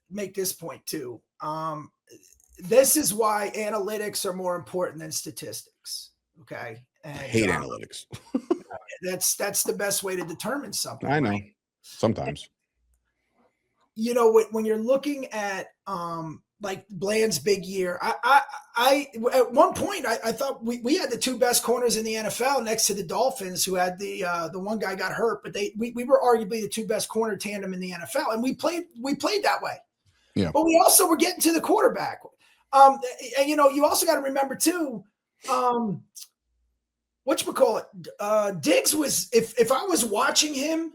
make this point too. This is why analytics are more important than statistics. Okay, and, I hate analytics. that's the best way to determine something. I know. Right? Sometimes. You know, when you're looking at like Bland's big year, I at one point I thought we had the two best corners in the NFL next to the Dolphins, who had the one guy got hurt, but we were arguably the two best corner tandem in the NFL, and we played that way. Yeah. But we also were getting to the quarterback. And you know, you also got to remember too, whatchamacallit, Diggs was, if I was watching him,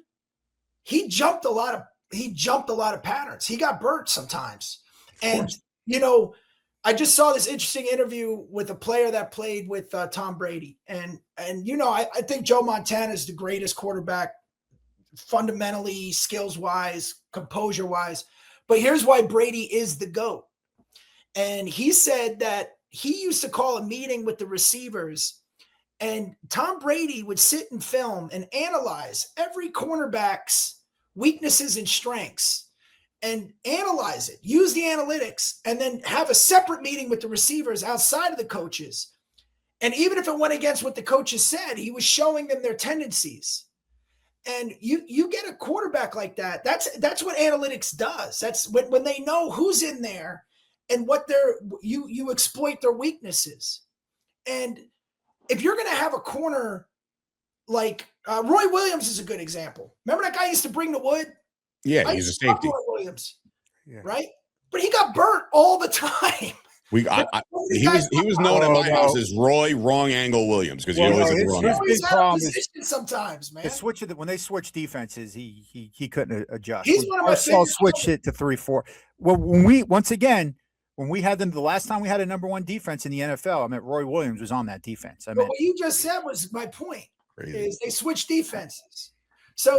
he jumped a lot of patterns. He got burnt sometimes. And, you know, I just saw this interesting interview with a player that played with Tom Brady. And you know, I think Joe Montana is the greatest quarterback, fundamentally, skills-wise, composure-wise. But here's why Brady is the GOAT. And he said that he used to call a meeting with the receivers, And Tom Brady would sit and film and analyze every cornerback's weaknesses and strengths and analyze it, use the analytics, and then have a separate meeting with the receivers outside of the coaches. And even if it went against what the coaches said, he was showing them their tendencies. And you get a quarterback like that. That's what analytics does. That's when they know who's in there and what you exploit their weaknesses. And if you're going to have a corner like Roy Williams is a good example. Remember that guy used to bring the wood? Yeah, he's a safety. Roy Williams, right? But he got burnt all the time. He was known at my house as Roy Wrong Angle Williams because he always had the wrong angle. His big problem is sometimes, man. When they switch defenses, he couldn't adjust. He's one of my favorites. Switched it to 3-4. Well, when we had them the last time we had a number one defense in the NFL, I mean Roy Williams was on that defense. What you just said was my point. Crazy. Is they switch defenses. So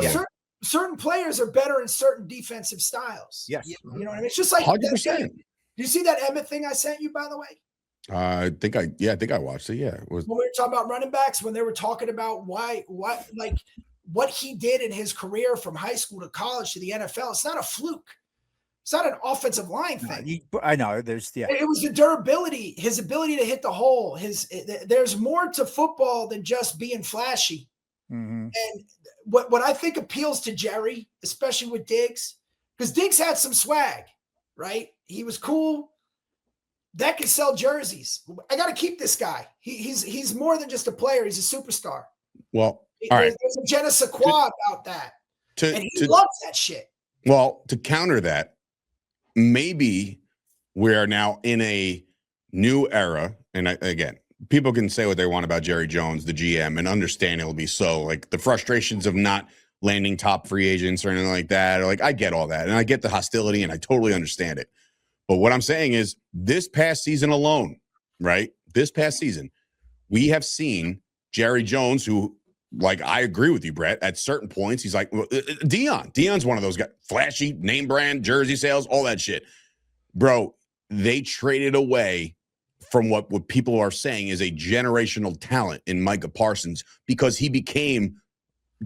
certain players are better in certain defensive styles. Yes. You know what I mean? It's just like 100%. Do you see that Emmett thing I sent you, by the way? I think I watched it. Yeah. When we were talking about running backs, when they were talking about what he did in his career from high school to college to the NFL, it's not a fluke. It's not an offensive line thing. I know. It was the durability, his ability to hit the hole. There's more to football than just being flashy. Mm-hmm. And what I think appeals to Jerry, especially with Diggs, because Diggs had some swag, right? He was cool. That can sell jerseys. I got to keep this guy. He's more than just a player. He's a superstar. Well, all right. There's a je ne sais quoi about that. And he loves that shit. Well, to counter that, maybe we're now in a new era. And again, people can say what they want about Jerry Jones, the GM, and understandably so. Like the frustrations of not landing top free agents or anything like that. Like I get all that. And I get the hostility and I totally understand it. But what I'm saying is this past season alone, right? This past season, we have seen Jerry Jones, who, like, I agree with you, Bret, at certain points, he's like, well, Deion's one of those guys, flashy, name brand, jersey sales, all that shit. Bro, they traded away from what people are saying is a generational talent in Micah Parsons because he became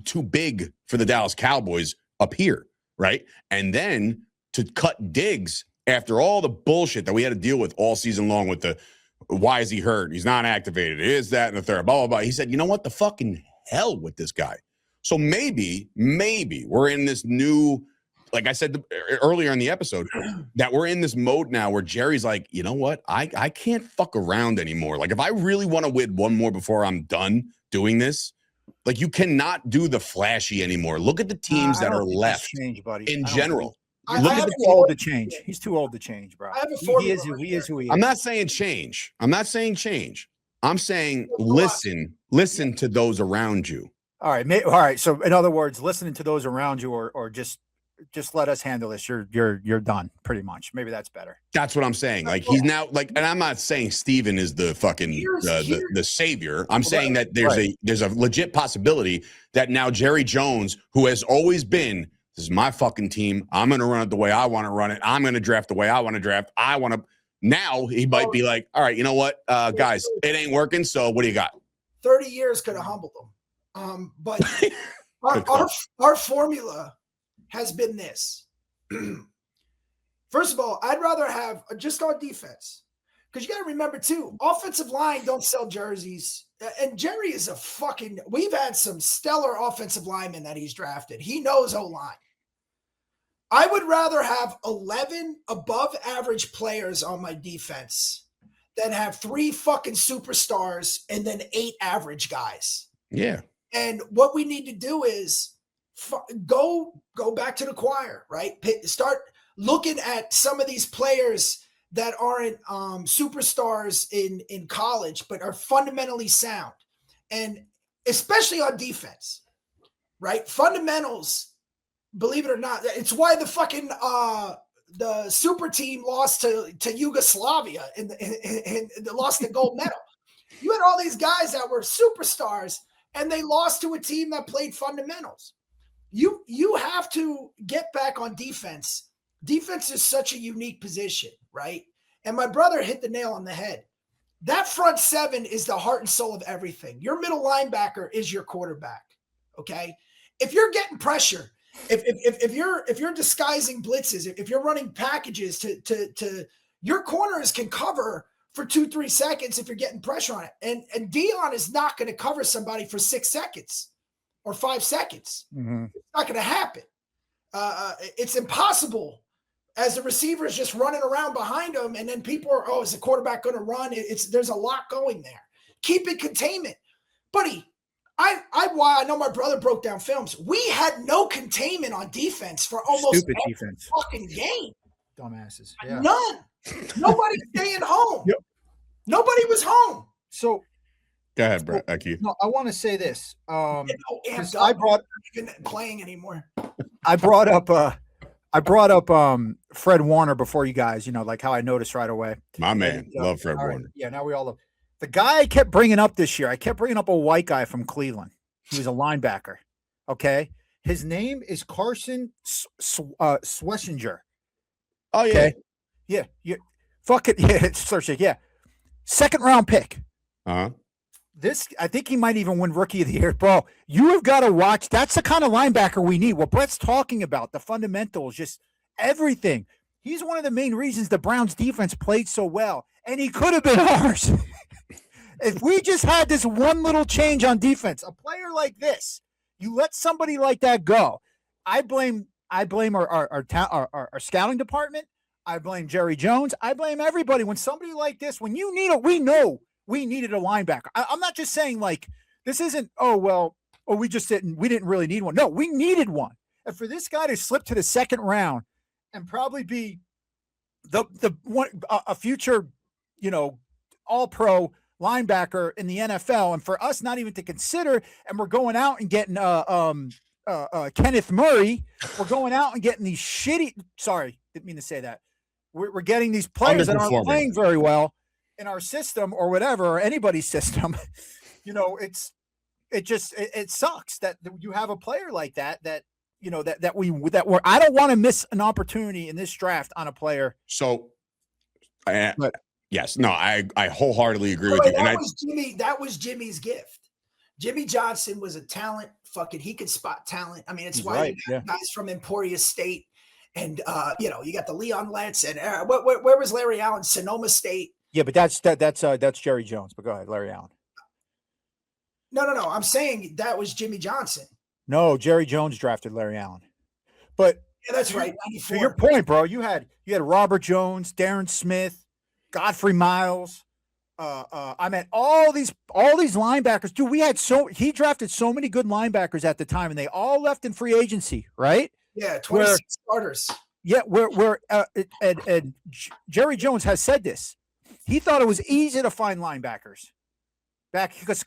too big for the Dallas Cowboys up here, right? And then to cut Diggs after all the bullshit that we had to deal with all season long with the why is he hurt? He's not activated. It is that and the third, blah, blah, blah. He said, you know what? The fucking hell with this guy. So maybe we're in this new, like I said earlier in the episode, that we're in this mode now where Jerry's like, you know what? I can't fuck around anymore. Like if I really want to win one more before I'm done doing this, like you cannot do the flashy anymore. Look at the teams that are left in general. He's too old to change. He's too old to change, bro. I have a he is who he is. I'm not saying change. I'm saying listen to those around you. All right. So in other words, listening to those around you, or just let us handle this. You're done, pretty much. Maybe that's better. That's what I'm saying. Like he's now like, and I'm not saying Steven is the fucking the savior. I'm saying that there's a legit possibility that now Jerry Jones, who has always been, this is my fucking team. I'm going to run it the way I want to run it. I'm going to draft the way I want to draft. Now he might be like, all right, you know what, guys, it ain't working. So what do you got? 30 years could have humbled them. But our formula has been this. First of all, I'd rather have just on defense. Because you got to remember, too, offensive line don't sell jerseys. And Jerry is we've had some stellar offensive linemen that he's drafted. He knows O-line. I would rather have 11 above average players on my defense than have 3 fucking superstars and then 8 average guys. Yeah. And what we need to do is go back to the choir, right? Start looking at some of these players that aren't superstars in college, but are fundamentally sound. And especially on defense, right? Fundamentals, believe it or not, it's why the fucking the super team lost to Yugoslavia and lost the gold medal. You had all these guys that were superstars and they lost to a team that played fundamentals. You have to get back on defense. Defense is such a unique position, right? And my brother hit the nail on the head. That front seven is the heart and soul of everything. Your middle linebacker is your quarterback. Okay. If you're getting pressure, if you're disguising blitzes, if you're running packages to your corners can cover for 2-3 seconds if you're getting pressure on it. And Dion is not going to cover somebody for 6 seconds or 5 seconds. Mm-hmm. It's not going to happen. It's impossible as the receiver is just running around behind him, and then people are, is the quarterback going to run? There's a lot going there. Keep it containment. Buddy, I know my brother broke down films. We had no containment on defense for almost Stupid every defense. fucking game. Dumbasses. Yeah. None. Nobody staying home. Yep. Nobody was home. So Go ahead, Bret Keith. no, I want to say this. I I brought even playing anymore. I brought up Fred Warner before you guys, like how I noticed right away. My man. And, Love Fred all right, Warner. yeah, now we all love the guy I kept bringing up this year. I kept bringing up a white guy from Cleveland. He was a linebacker. Okay. His name is Carson Schlesinger. Oh, yeah. Okay. Yeah. Fuck it. Yeah. It's Sturchio. Yeah. 2nd round pick. Uh-huh. I think he might even win Rookie of the Year. Bro, you have got to watch. That's the kind of linebacker we need. What Bret's talking about, the fundamentals, just everything. He's one of the main reasons the Browns defense played so well, and he could have been ours. If we just had this one little change on defense, a player like this, you let somebody like that go. I blame our scouting department. I blame Jerry Jones. I blame everybody. When somebody like this, when you need it, we know we needed a linebacker. I'm not just saying like this isn't, we didn't really need one. No, we needed one. And for this guy to slip to the 2nd round and probably be a future, all-pro linebacker in the NFL, and for us not even to consider, and we're going out and getting Kenneth Murray, we're going out and getting these sorry, didn't mean to say that. We're getting these players that aren't playing very well in our system or whatever, or anybody's system. It sucks that you have a player like that I don't want to miss an opportunity in this draft on a player. So yes, no, I wholeheartedly agree with you. That was Jimmy's gift. Jimmy Johnson was a talent. He could spot talent. I mean, it's why you got guys from Emporia State, and you got the Leon Letts, and where was Larry Allen? Sonoma State. Yeah, but that's Jerry Jones. But go ahead, Larry Allen. No. I'm saying that was Jimmy Johnson. No, Jerry Jones drafted Larry Allen. But yeah, that's right. To your point, bro, you had Robert Jones, Darren Smith, Godfrey Miles. I mean, all these linebackers. Dude, he drafted so many good linebackers at the time, and they all left in free agency, right? Yeah, 26 starters. Yeah, and Jerry Jones has said this. He thought it was easy to find linebackers back because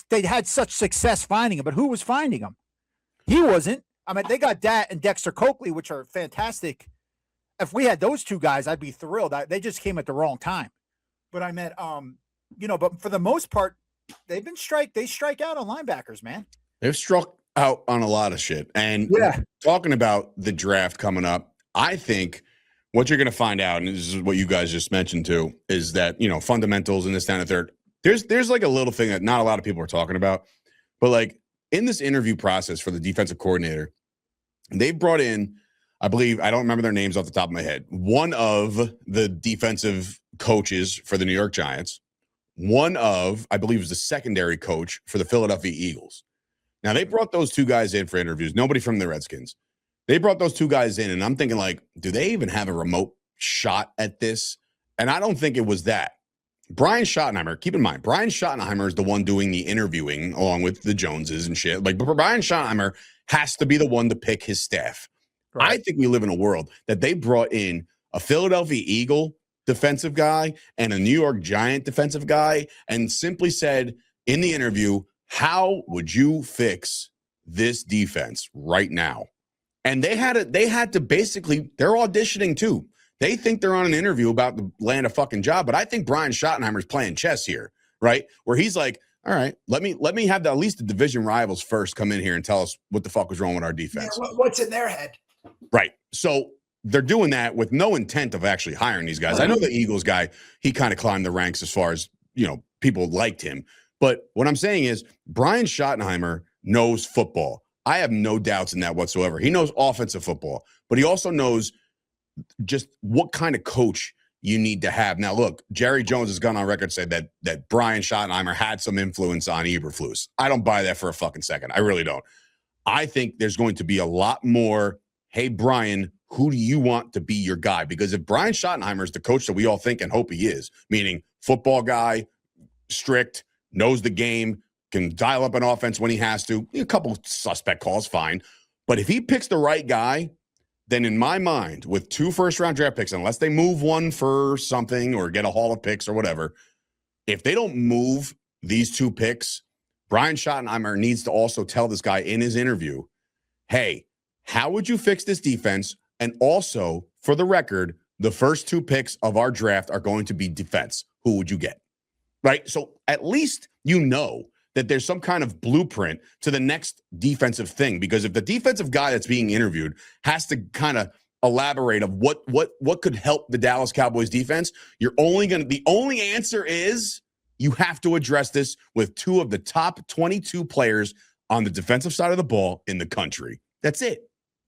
they had such success finding them. But who was finding them? He wasn't. I mean, they got Dat and Dexter Coakley, which are fantastic. If we had those two guys, I'd be thrilled. They just came at the wrong time. But I meant, but for the most part, they strike out on linebackers, man. They've struck out on a lot of shit. And talking about the draft coming up, I think what you're going to find out, and this is what you guys just mentioned too, is that, fundamentals in this, down, and third. There's like a little thing that not a lot of people are talking about, but like in this interview process for the defensive coordinator, they brought in, I believe, I don't remember their names off the top of my head, one of the defensive coaches for the New York Giants, one of, I believe, was the secondary coach for the Philadelphia Eagles. Now, they brought those two guys in for interviews. Nobody from the Redskins. They brought those two guys in, and I'm thinking, like, do they even have a remote shot at this? And I don't think it was that. Brian Schottenheimer, keep in mind, Brian Schottenheimer is the one doing the interviewing along with the Joneses and shit. Like, but Brian Schottenheimer has to be the one to pick his staff. Right. I think we live in a world that they brought in a Philadelphia Eagle defensive guy and a New York Giant defensive guy and simply said in the interview, how would you fix this defense right now? And they had to basically, they're auditioning too. They think they're on an interview about to land a fucking job, but I think Brian Schottenheimer's playing chess here, right? Where he's like, all right, let me have at least the division rivals first come in here and tell us what the fuck was wrong with our defense. Yeah, what's in their head? Right. So they're doing that with no intent of actually hiring these guys. I know the Eagles guy, he kind of climbed the ranks as far as, people liked him. But what I'm saying is Brian Schottenheimer knows football. I have no doubts in that whatsoever. He knows offensive football, but he also knows just what kind of coach you need to have. Now, look, Jerry Jones has gone on record said that Brian Schottenheimer had some influence on Eberflus. I don't buy that for a fucking second. I really don't. I think there's going to be a lot more, hey, Brian, who do you want to be your guy? Because if Brian Schottenheimer is the coach that we all think and hope he is, meaning football guy, strict, knows the game, can dial up an offense when he has to, a couple suspect calls, fine. But if he picks the right guy, then in my mind, with 2 first-round draft picks, unless they move one for something or get a haul of picks or whatever, if they don't move these 2 picks, Brian Schottenheimer needs to also tell this guy in his interview, hey, how would you fix this defense? And also, for the record, the first 2 picks of our draft are going to be defense. Who would you get? Right? So at least you know that there's some kind of blueprint to the next defensive thing. Because if the defensive guy that's being interviewed has to kind of elaborate of what could help the Dallas Cowboys defense, the only answer is you have to address this with 2 of the top 22 players on the defensive side of the ball in the country. That's it.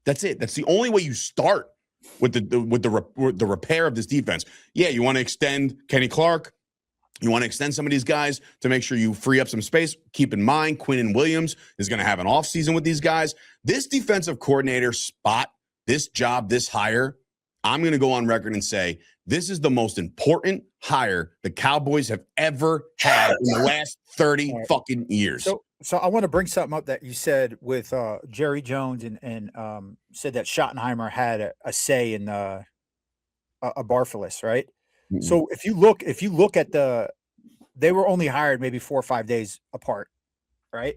That's the only way you start with the repair of this defense. Yeah, you want to extend Kenny Clark. You want to extend some of these guys to make sure you free up some space. Keep in mind, Quinnen Williams is going to have an offseason with these guys. This defensive coordinator spot, this job, this hire, I'm going to go on record and say this is the most important hire the Cowboys have ever had in the last 30 fucking years. So I want to bring something up that you said with Jerry Jones and said that Schottenheimer had a say in a Barfilis, right? Mm-hmm. So if you look at they were only hired maybe 4 or 5 days apart, right?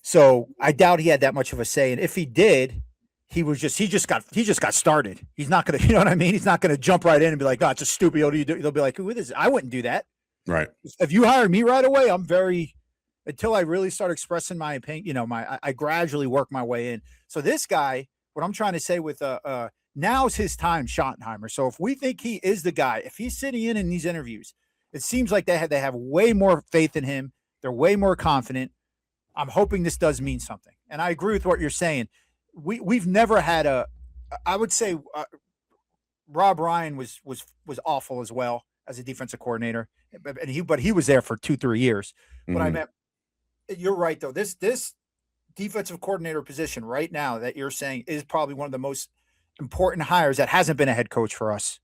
So I doubt he had that much of a say. And if he did, he just got started. He's not gonna, you know what I mean? He's not gonna jump right in and be like, oh, it's a stupid. What do you do? They'll be like, who is this? I wouldn't do that. Right. If you hire me right away, until I really start expressing my opinion, I gradually work my way in. So this guy, what I'm trying to say with now's his time, Schottenheimer. So if we think he is the guy, if he's sitting in these interviews, it seems like they have way more faith in him. They're way more confident. I'm hoping this does mean something. And I agree with what you're saying. We've never had I would say Rob Ryan was awful as well as a defensive coordinator, but he was there for 2-3 years. Mm-hmm. But I meant, you're right though. This defensive coordinator position right now that you're saying is probably one of the most important hires that hasn't been a head coach for us.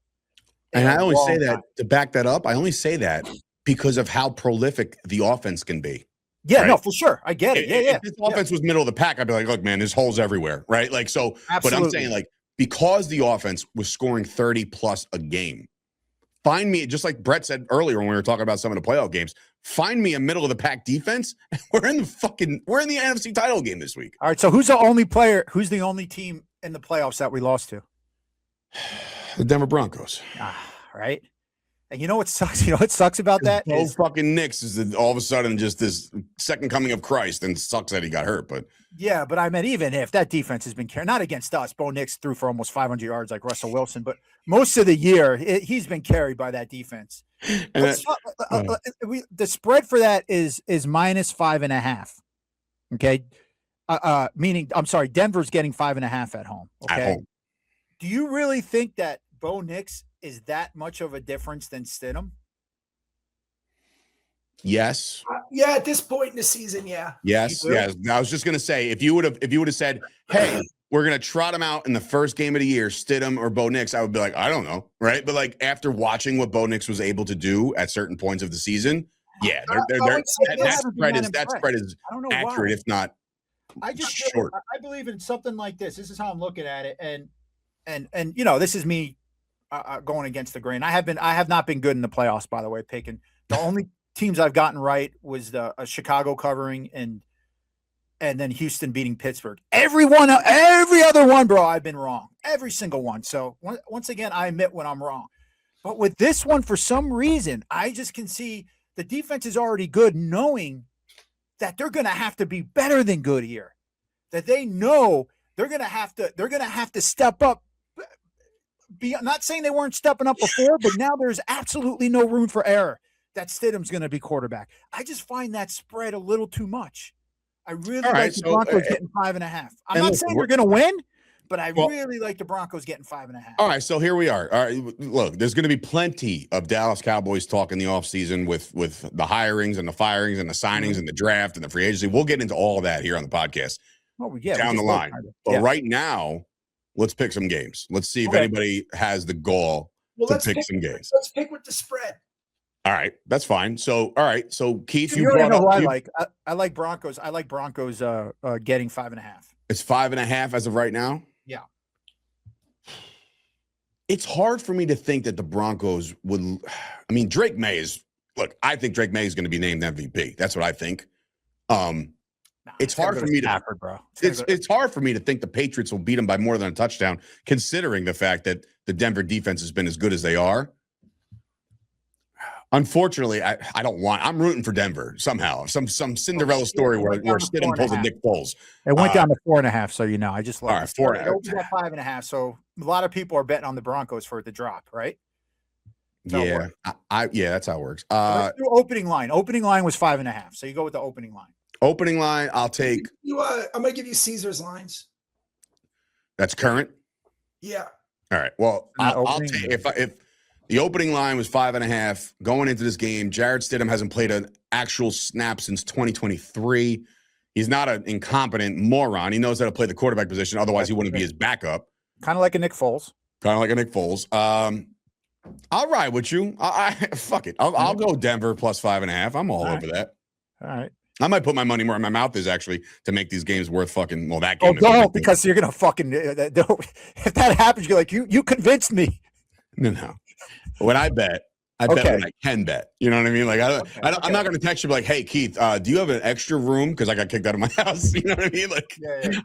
And I only say that to back that up. I only say that because of how prolific the offense can be. Yeah, right? No, for sure. I get it. Yeah. If this offense was middle of the pack, I'd be like, look, man, there's holes everywhere, right? Like, so, Absolutely. But I'm saying, like, because the offense was scoring 30 plus a game, find me, just like Bret said earlier when we were talking about some of the playoff games, find me a middle of the pack defense. We're in the NFC title game this week. All right. So who's the only team in the playoffs that we lost to? The Denver Broncos. Right. And you know what sucks? You know what sucks about that? Bo fucking Nix is that all of a sudden just this second coming of Christ, and sucks that he got hurt. But yeah, but I mean, even if that defense has been carried, not against us, Bo Nix threw for almost 500 yards like Russell Wilson, but most of the year he's been carried by that defense. And the spread for that is -5.5. Okay, meaning I'm sorry, Denver's getting 5.5 at home. Okay, at home. Do you really think that Bo Nix is that much of a difference than Stidham? Yes. Yeah, at this point in the season, yeah. Yes. I was just gonna say, if you would have said, hey, we're gonna trot him out in the first game of the year, Stidham or Bo Nix, I would be like, I don't know, right? But like after watching what Bo Nix was able to do at certain points of the season, yeah, that spread is accurate, if not short. I believe in something like this. This is how I'm looking at it, and you know, this is me going against the grain. I have not been good in the playoffs, by the way, picking. The only teams I've gotten right was the Chicago covering and then Houston beating Pittsburgh. Every other one, bro, I've been wrong. Every single one. So once again, I admit when I'm wrong. But with this one, for some reason, I just can see the defense is already good, knowing that they're going to have to be better than good here. That they know they're going to have to step up I'm not saying they weren't stepping up before, but now there's absolutely no room for error that Stidham's going to be quarterback. I just find that spread a little too much. I really like the Broncos getting 5.5. I'm not saying they're going to win, but I really like the Broncos getting 5.5. All right, so here we are. All right, look, there's going to be plenty of Dallas Cowboys talk in the offseason with the hirings and the firings and the signings and the draft and the free agency. We'll get into all of that here on the podcast down the line. But right now, let's pick some games. Let's see if anybody has the gall to pick some games. Let's pick with the spread. All right, that's fine. So, all right, so Keith, you brought up. I like Broncos. I like Broncos getting 5.5. It's 5.5 as of right now. Yeah. It's hard for me to think that the Broncos would. I mean, Drake May is. Look, I think Drake May is going to be named MVP. That's what I think. It's hard for me to. Bro. It's hard for me to think the Patriots will beat him by more than a touchdown, considering the fact that the Denver defense has been as good as they are. Unfortunately, I don't want. I'm rooting for Denver somehow. Some Cinderella story where Stidham pulls a Nick Foles. It went down to 4.5. So I just love it. 4.5. It opened at 5.5. So a lot of people are betting on the Broncos for it to drop, right? Yeah, that's how it works. Let's do opening line. Opening line was 5.5. So you go with the opening line. Opening line, I'll take. I'm gonna give you Caesar's lines. That's current. Yeah. All right. Well, I'll take if the opening line was 5.5 going into this game. Jarrett Stidham hasn't played an actual snap since 2023. He's not an incompetent moron. He knows how to play the quarterback position. Otherwise, he wouldn't be his backup. Kind of like a Nick Foles. I'll ride with you. Fuck it. I'll go Denver plus 5.5. I'm all over that. All right. I might put my money where my mouth is actually to make these games worth fucking. Well, that game. No, because you're gonna fucking. If that happens, you're like you convinced me. No. When I bet when I can bet. You know what I mean? Like I'm not going to text you like, "Hey Keith, do you have an extra room?" Because I got kicked out of my house. You know what I mean? Like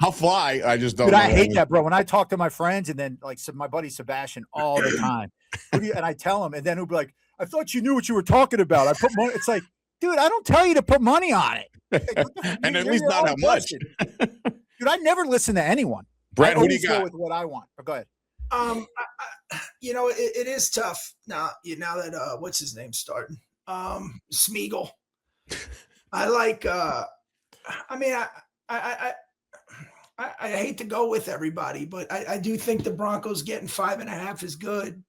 I'll fly. I just don't. Dude, I hate that, bro. When I talk to my friends and then like my buddy Sebastian all the time, and I tell him, and then he'll be like, "I thought you knew what you were talking about." I put money. It's like, dude, I don't tell you to put money on it. Like, and at least not how much. Dude, I never listen to anyone. Brett, who do you got? Go with what I want. But go ahead. It is tough now. Now that what's his name starting, Smeagol. I like. I hate to go with everybody, but I do think the Broncos getting 5.5 is good.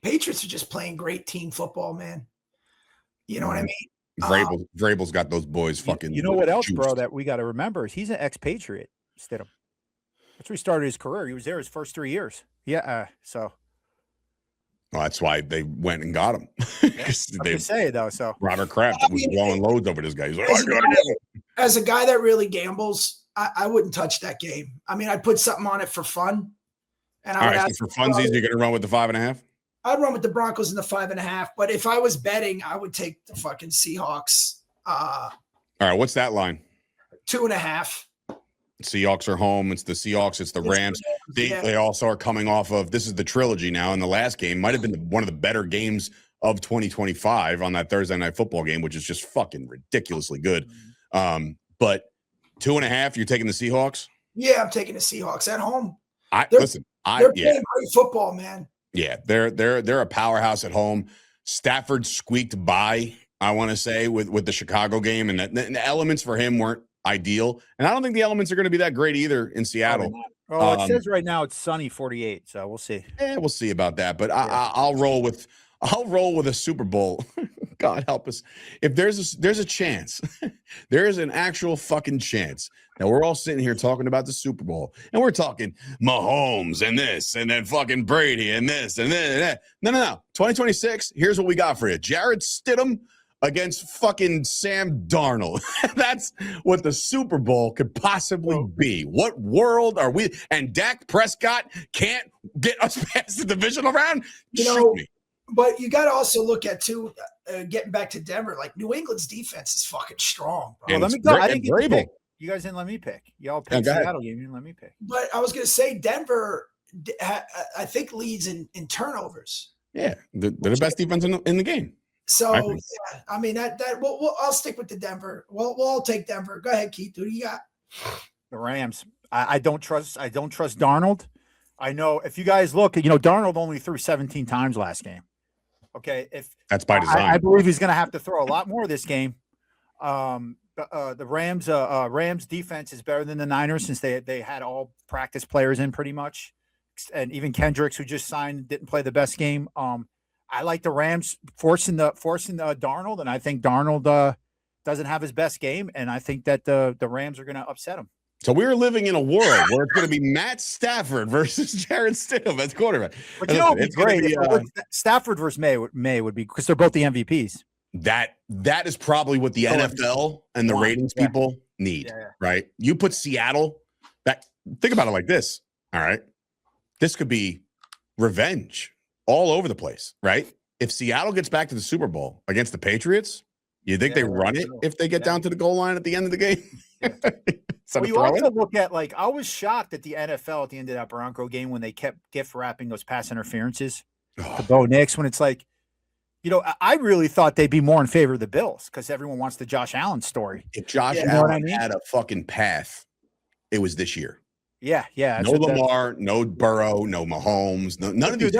Patriots are just playing great team football, man. You know what I mean? Vrabel's got those boys fucking. You know what else, bro? That we got to remember is he's an expatriate. Stidham. That's where he started his career. He was there his first 3 years. Yeah. Well, that's why they went and got him. They say though. So Robert Kraft was blowing loads over this guy. He's like, as a guy that really gambles, I wouldn't touch that game. I mean, I'd put something on it for fun. And all right, so for funsies, you're going to run with the 5.5. I'd run with the Broncos in the 5.5. But if I was betting, I would take the fucking Seahawks. All right, what's that line? 2.5. Seahawks are home. It's the Seahawks. It's the Rams. They also are coming off of, this is the trilogy now. And the last game might have been one of the better games of 2025 on that Thursday night football game, which is just fucking ridiculously good. But 2.5, you're taking the Seahawks? Yeah, I'm taking the Seahawks at home. They're playing great football, man. Yeah, they're a powerhouse at home. Stafford squeaked by, I want to say, with the Chicago game, and the elements for him weren't ideal. And I don't think the elements are going to be that great either in Seattle. Well, it says right now it's sunny 48, so we'll see. We'll see about that. But I'll roll with a Super Bowl. God help us. If there's a chance, there is an actual fucking chance that we're all sitting here talking about the Super Bowl, and we're talking Mahomes and this, and then fucking Brady and this, and then that. No. 2026, here's what we got for you. Jarrett Stidham against fucking Sam Darnold. That's what the Super Bowl could possibly be. What world are we? And Dak Prescott can't get us past the divisional round? Shoot me. But you got to also look at, too, getting back to Denver, like New England's defense is fucking strong, bro. Well, let me go. I didn't get to pick. You guys didn't let me pick. Y'all picked Seattle. You didn't let me pick. But I was going to say Denver, I think, leads in turnovers. Yeah, they're the best defense in the game. So, I mean, I'll stick with the Denver. We'll all take Denver. Go ahead, Keith. Who do you got? The Rams. I don't trust Darnold. I know if you guys look, Darnold only threw 17 times last game. Okay, if that's by design. I believe he's going to have to throw a lot more this game. The Rams defense is better than the Niners since they had all practice players in pretty much, and even Kendricks, who just signed, didn't play the best game. I like the Rams forcing the Darnold, and I think Darnold doesn't have his best game, and I think that the Rams are going to upset him. So we're living in a world where it's going to be Matt Stafford versus Jarrett Stidham as quarterback. But it's great. Stafford versus May would be, because they're both the MVPs. That is probably what the NFL and the ratings people need, right? You put Seattle. Think about it like this. All right, this could be revenge all over the place, right? If Seattle gets back to the Super Bowl against the Patriots, you think they run it if they get down to the goal line at the end of the game? Well, you also look at, I was shocked at the NFL at the end of that Bronco game when they kept gift wrapping those pass interferences to Bo Nix, when it's like, I really thought they'd be more in favor of the Bills because everyone wants the Josh Allen story. If Josh Allen had a fucking path, it was this year. Yeah. No Lamar, no Burrow, no Mahomes, none of these.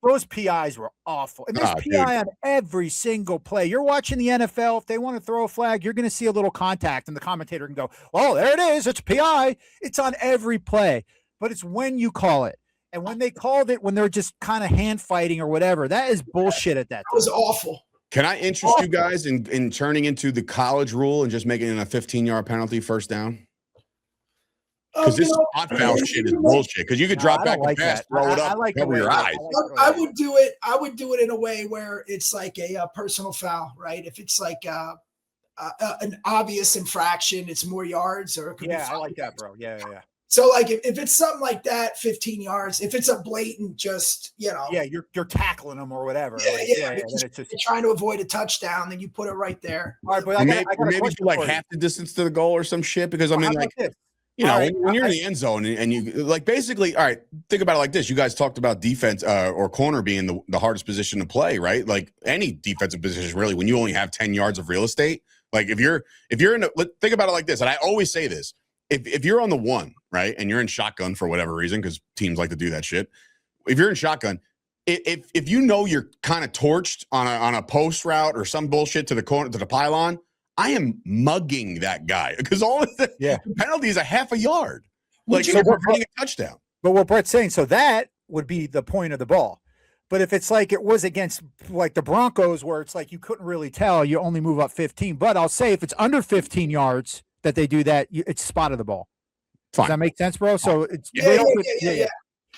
Those PIs were awful. And there's PI on every single play. You're watching the NFL. If they want to throw a flag, you're going to see a little contact, and the commentator can go, "Oh, there it is. It's PI." It's on every play, but it's when you call it. And when they called it, when they're just kind of hand fighting or whatever, that is bullshit at that time. It was awful. Can I interest you guys in turning into the college rule and just making it a 15-yard penalty first down? Because this spot foul shit is bullshit. Because you could drop back and pass, throw it up, cover your eyes. I would do it. I would do it in a way where it's like a personal foul, right? If it's like an obvious infraction, it's more yards. Or it could be I like that, bro. Yeah. So like if it's something like that, 15 yards. If it's a blatant, just you're tackling them or whatever. It's just trying to avoid a touchdown, then you put it right there. All right, but maybe like half the distance to the goal or some shit. Because I mean, like. When you're in the end zone and you basically, all right, think about it like this. You guys talked about defense or corner being the hardest position to play, right? Like any defensive position, really, when you only have 10 yards of real estate. Like if you're think about it like this. And I always say this, if you're on the one, right, and you're in shotgun for whatever reason, because teams like to do that shit. If you're in shotgun, if you know you're kind of torched on a post route or some bullshit to the corner, to the pylon, I am mugging that guy because all of the penalty is a half a yard. We're getting a touchdown. But what Brett's saying, so that would be the point of the ball. But if it's like it was against like the Broncos where it's like you couldn't really tell, you only move up 15. But I'll say if it's under 15 yards that they do that, it's spot of the ball. Fine. Does that make sense, bro? So it's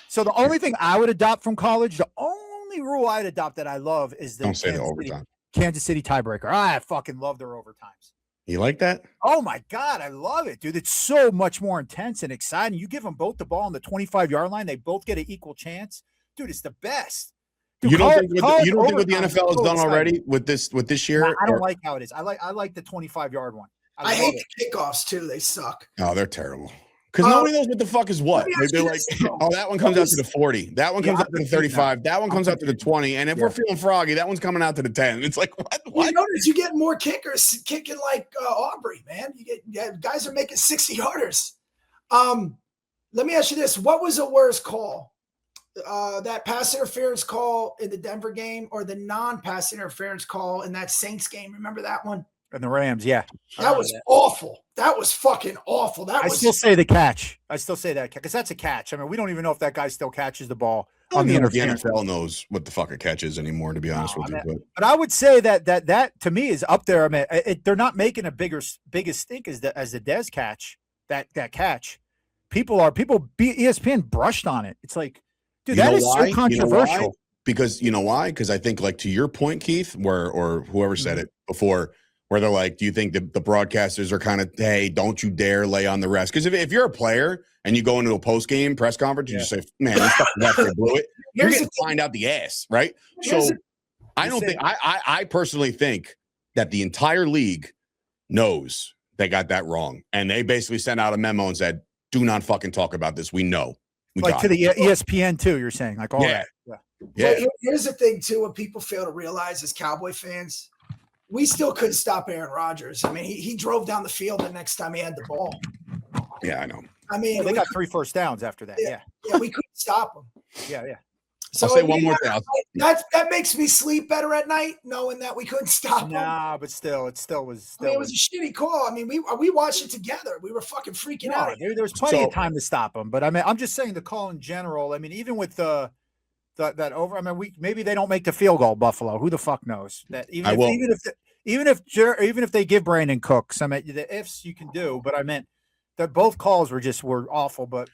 So the only thing I would adopt from college, the only rule I'd adopt that I love is the Kansas City tiebreaker. I fucking love their overtimes. You like that? Oh my God, I love it, dude. It's so much more intense and exciting. You give them both the ball on the 25-yard line, they both get an equal chance. Dude, it's the best. Dude, you don't think what the NFL has done already with this year? I don't like how it is. I like the 25-yard one. I hate the kickoffs too. They suck. Oh, they're terrible. Because nobody knows what the fuck is what. They're like, that one comes out to the 40. That one comes out to the 35. That one comes out to the 20. And if we're feeling froggy, that one's coming out to the 10. It's like, what? You notice you get more kickers kicking like Aubrey, man. You get guys are making 60-yarders. Let me ask you this. What was the worst call? That pass interference call in the Denver game or the non-pass interference call in that Saints game? Remember that one? And the Rams, yeah. That was awful. That was fucking awful. I still say the catch. I still say that because that's a catch. I mean, we don't even know if that guy still catches the ball on the interference. The NFL knows what the fuck a catch is anymore, to be honest with you. But I would say that to me is up there. I mean, they're not making a biggest stink as the Dez catch. That catch, ESPN brushed on it. It's like, dude, that is so controversial. Because you know why? Because I think, like to your point, Keith, or whoever said it before. Where they're like, do you think the broadcasters are kind of, hey, don't you dare lay on the rest? Because if you're a player and you go into a post-game press conference, you just say, man, this fucking blew it. You're getting fined out the ass, right? So I personally think that the entire league knows they got that wrong. And they basically sent out a memo and said, do not fucking talk about this. We know. Like to the ESPN too, you're saying, like all that. Yeah. So here's the thing too, what people fail to realize as Cowboy fans, we still couldn't stop Aaron Rodgers. I mean, he drove down the field the next time he had the ball. Yeah, I know. I mean, they got 3 first downs after that. Yeah, we couldn't stop them. Yeah, yeah. So I'll say one more thing. That makes me sleep better at night, knowing that we couldn't stop them. Nah, but still, it was. I mean, it was a shitty call. I mean, we watched it together. We were fucking freaking out. There was plenty of time to stop them. But I mean, I'm just saying the call in general. I mean, even with that over. I mean, maybe they don't make the field goal. Buffalo. Who the fuck knows? That even if they give Brandon Cooks. I mean, the ifs you can do, but I meant that both calls were awful. But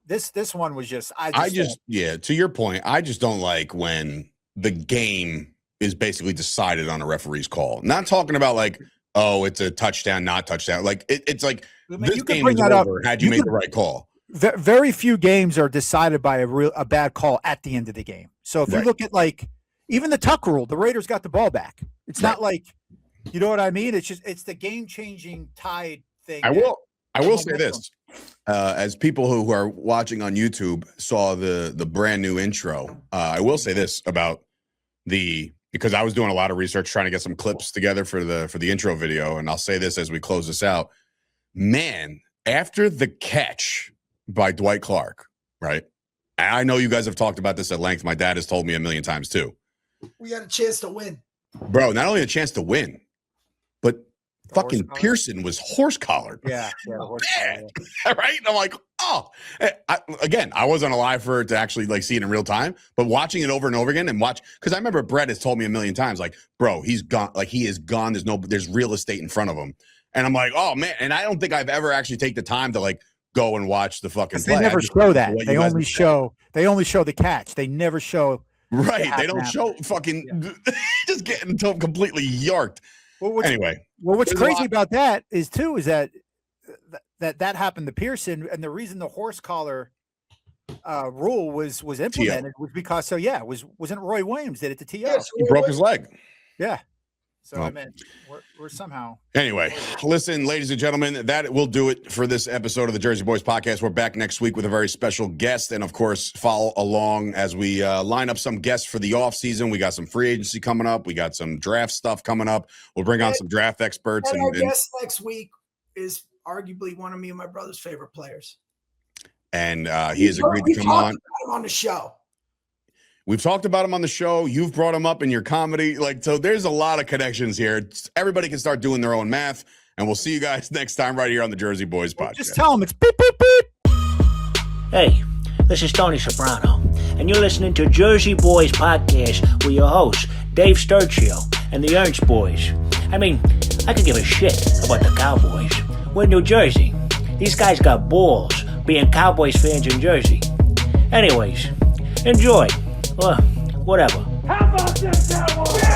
this one was just. To your point, I just don't like when the game is basically decided on a referee's call. Not talking about like, oh, it's a touchdown, not touchdown. Like it's like this game is over. Had you made the right call? Very few games are decided by a bad call at the end of the game. So if you look at like even the Tuck rule, the Raiders got the ball back. It's not like, you know what I mean? It's the game changing tide thing. I will say this. As people who are watching on YouTube saw the brand new intro, I will say this about because I was doing a lot of research trying to get some clips together for the intro video, and I'll say this as we close this out. Man, after the catch by Dwight Clark, right? I know you guys have talked about this at length. My dad has told me a million times too. We had a chance to win. Bro, not only a chance to win, but fucking Pearson was horse collared. Yeah. Right? And I'm like, oh. I wasn't alive for it to actually like see it in real time, but watching it over and over again because I remember Bret has told me a million times, like, bro, he's gone. Like he is gone. There's real estate in front of him. And I'm like, oh man. And I don't think I've ever actually take the time to like go and watch the fucking play. They never show that. They only show the catch. They never show. Right. They don't show fucking just getting completely yarked. What's crazy about that is that happened to Pearson, and the reason the horse collar rule was implemented was because wasn't Roy Williams did it to T.O. He broke his leg. Yeah. So I mean, we're somehow. Anyway, listen, ladies and gentlemen, that will do it for this episode of the Jersey Boyz Podcast. We're back next week with a very special guest, and of course, follow along as we line up some guests for the off season. We got some free agency coming up. We got some draft stuff coming up. We'll bring on some draft experts. And our guest next week is arguably one of me and my brother's favorite players. And he has agreed to come on the show. We've talked about him on the show. You've brought him up in your comedy. So there's a lot of connections here. Everybody can start doing their own math. And we'll see you guys next time right here on the Jersey Boyz Podcast. Just tell them it's beep, beep, beep. Hey, this is Tony Soprano, and you're listening to Jersey Boyz Podcast with your hosts, Dave Sturchio and the Ernst Boys. I mean, I could give a shit about the Cowboys. We're in New Jersey. These guys got balls being Cowboys fans in Jersey. Anyways, enjoy. Well, whatever. How about this, Cowboys?